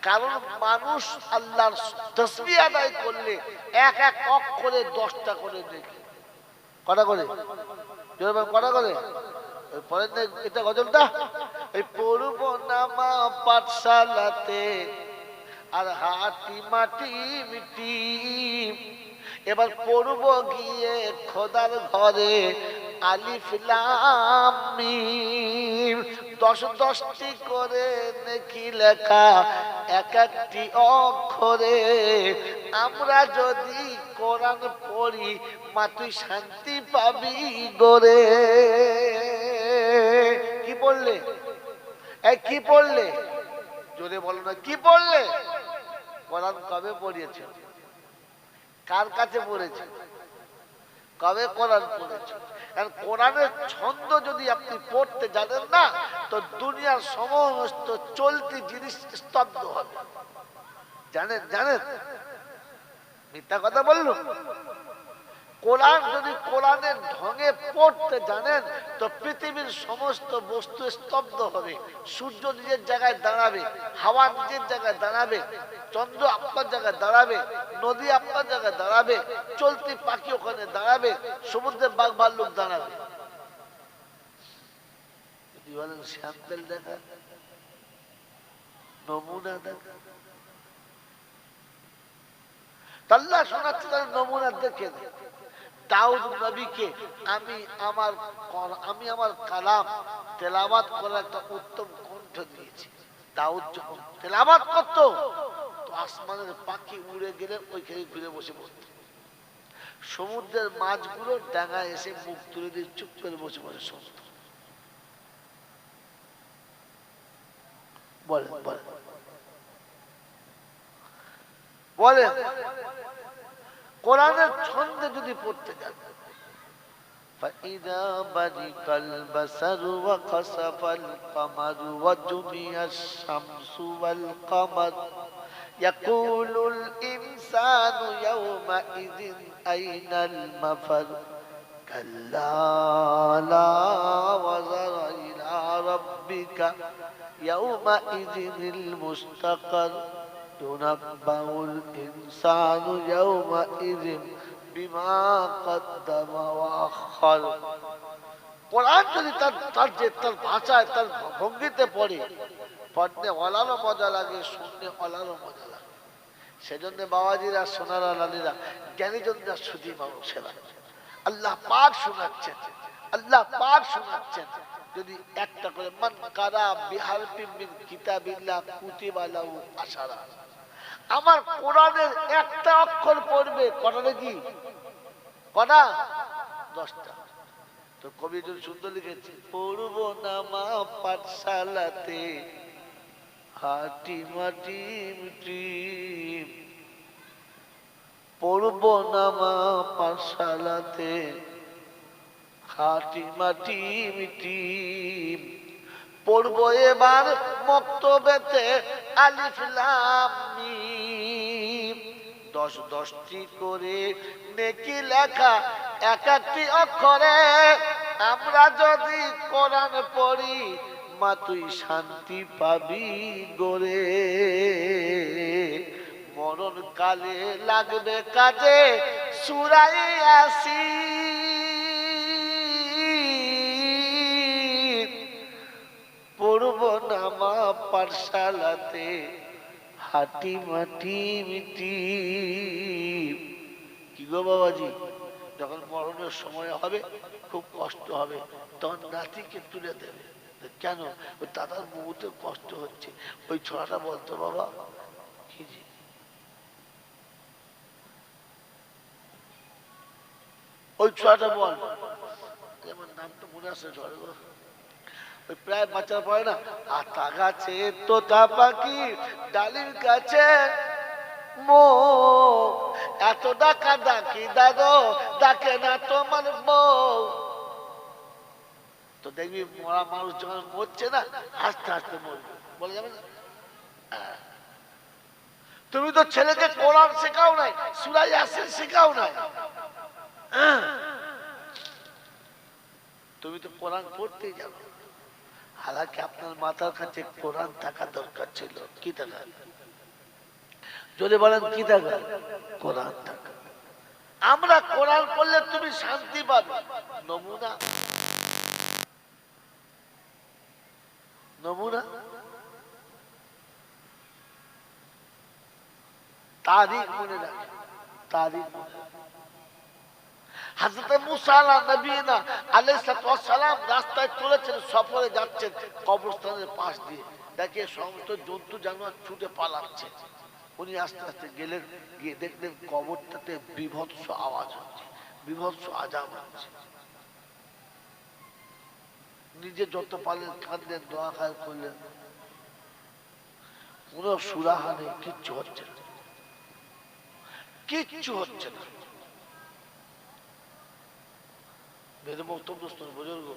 কারণ মানুষ আল্লাহর তাসবিহ আদায় করলে এক এক অক্ষরে 10টা করে দেখে। কটা করে? কটা করে? পরের এটা গজলটা, এই পড়ব নামা পাঠশালাতে আর হাটি মাটি মিটি, এবার পড়ব গিয়ে খোদার ঘরে আলিফ লাম মিম। 10-10টি করে নেকি লেখা এক একটি অক্ষরে। আমরা যদি কোরআন পড়ি মা তুই শান্তি পাবি গোরে। কি পড়লে? কি পড়লে? জোরে বলো না, কি পড়লে? কোরআন কবে পড়িয়েছে? কার কাছে পড়েছে? কবে কোরআন পড়েছে? কারণ কোরআনের ছন্দ যদি আপনি পড়তে জানেন না তো দুনিয়ার সমস্ত চলতি জিনিস স্তব্ধ হবে। জানেন? জানেন? মিথ্যা কথা বললো? কোরআন যদি কোরআনের ঢঙে পড়তে জানেন তো পৃথিবীর সমস্ত বস্তু স্তব্ধ হবে। সূর্য নিজের জায়গায় দাঁড়াবে, হাওয়া নিজের জায়গায় দাঁড়াবে, চন্দ্র আপনার জায়গায় দাঁড়াবে, নদী আপনার জায়গায় দাঁড়াবে, চলতি পাখি ওখানে দাঁড়াবে, সমুদ্রের বাঘ ভাল্লুক দাঁড়াবে। যদি বলেন স্যাম্পেল দেখা, নমুনা দেখা, আল্লাহ শোনাচ্ছে তার নমুনা দেখে। দাউদ নবীকে আমি আমার কালাম তেলাওয়াত করার একটা উত্তম কণ্ঠ দিয়েছি। দাউদ যখন তেলাওয়াত করত তো আসমানের পাখি উড়ে গেলে ওইখানে ঘুরে বসে পড়ত। সমুদ্রের মাছগুলো ডাঙায় এসে মুখ তুলে দিয়ে চুপ করে বসে বসে শুনত। বলেন বলেন বলেন, কোরআনের ছন্দে যদি পড়তে যান, فإذا برق البصر وخسف القمر وجمع الشمس والقمر يقول الإنسان يومئذ أين المفر كلا لا وزر إلى ربك يومئذ المستقر ينبأ الإنسان يومئذ বিমা কদ্দামা ওয়া আখার। কোরআন যদি তার ভাষায় তার ভঙ্গিতে পড়ে, পড়তে ওলারও মজা লাগে, শুনতে ওলারও মজা লাগে। সেজন্য বাবাজিরা, সোনারা, লালীরা, জ্ঞানীজনরা, সুধী মানুষেরা আল্লাহ পাক শোনাচ্ছেন, আল্লাহ পাক শোনাচ্ছেন। যদি একটা করে মান কারা বিহারফিন মিন কিতাবিল্লাহ কুতিবা লাহু আশারা, আমার কোরআনের একটা অক্ষর পড়বে, কটা নাকি কটা? 10টা। তো কবি যদি সুন্দর লিখেছে, পড়ব না মা পাঠশালাতে হাটি মাটি মিটি, পড়ব না মা পাঠশালাতে হাটি মাটি মিটি, পড়বো এবার মক্তবেতে আলিফ লাম মিম, 10-10টি করে নেকি লেখা এক একটি অক্ষরে। আমরা যদি কোরআন পড়ি মা তুই শান্তি পাবি গোরে, মরণ কালে লাগবে কাজে সূরা ইয়াসিন, পড়ব না মা পাঠশালাতে হাটি মাটি মিটি। কি গো বাবাজি, যখন মরণের সময় হবে খুব কষ্ট হবে, তখন নাতিকে তুলে দেবে। কেন? ওই দাদার মুহূর্তে কষ্ট হচ্ছে, ওই ছড়াটা বলতো বাবা। কি জি, ওই ছড়াটা বল, আমার নাম তো মনে আসে ঝড়ে গো। ওই প্রায় বাচ্চারা পড়ে না, আতা গাছে তোতা পাখি ডালির গাছে মো, এত ডাকা ডাকি দাদো ডাকে না তোমার বউ। তো দেখবি মরা মানুষ যখন মরছে না, আস্তে আস্তে মরবে, বলে যাবে না। তুমি তো ছেলেকে কোরআন শেখাও নাই, সূরা ইয়াসিন শেখাও নাই। তুমি তো কোরআন পড়তেই জানো। হালাকি আপনার মাথার কাছে কোরআন থাকা দরকার ছিল। কি থাকা? যদি বলেন কি থাকা? কোরআন থাকা। আমরা কোরআন পড়লে তুমি শান্তি পাবে। নমুনা নমুনা তারিখ মনে রাখে, তারিখ মনে রাখে। হযরত মুসা নবীনা আলাইহিস সালাম রাস্তায় চলেছেন, সফরে যাচ্ছেন, কবরস্থানের পাশ দিয়ে দেখে সমস্ত জন্তু জানোয়ার ছুটে পালাচ্ছে। উনি আস্তে আস্তে গেলেন, গিয়ে দেখলেন কবরটাতে বিভৎস আওয়াজ হচ্ছে, বিভৎস আজাব হচ্ছে। নিজে যত পারলেন কাঁদলেন, দোয়া খায় করলেন, কোন সুরাহা নেই, কিচ্ছু হচ্ছে না, কিচ্ছু হচ্ছে না। মেরে বক্তব্য বুজুর্গ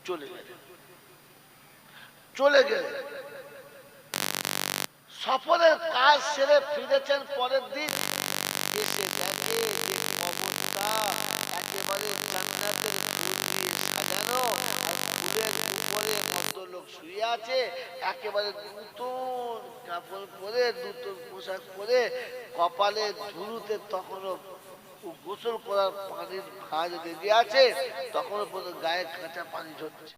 চলে গেলেন, চলে গেলেন। সফরের কাজ সেরে ফিরেছেন পরের দিন, এসে দেখে যে অবস্থা একেবারে জান্নাতের ফুল দিয়ে সাজানো, আর ফুলের উপরে ভদ্রলোক শুয়ে আছে, একেবারে নতুন কাপড় পরে, নতুন পোশাক পরে, কপালে ধুলোতে তখনও গোসল করার পানির ভাঁজ লেগে আছে, তখনও গায়ে কাঁচা পানি ঝরছে।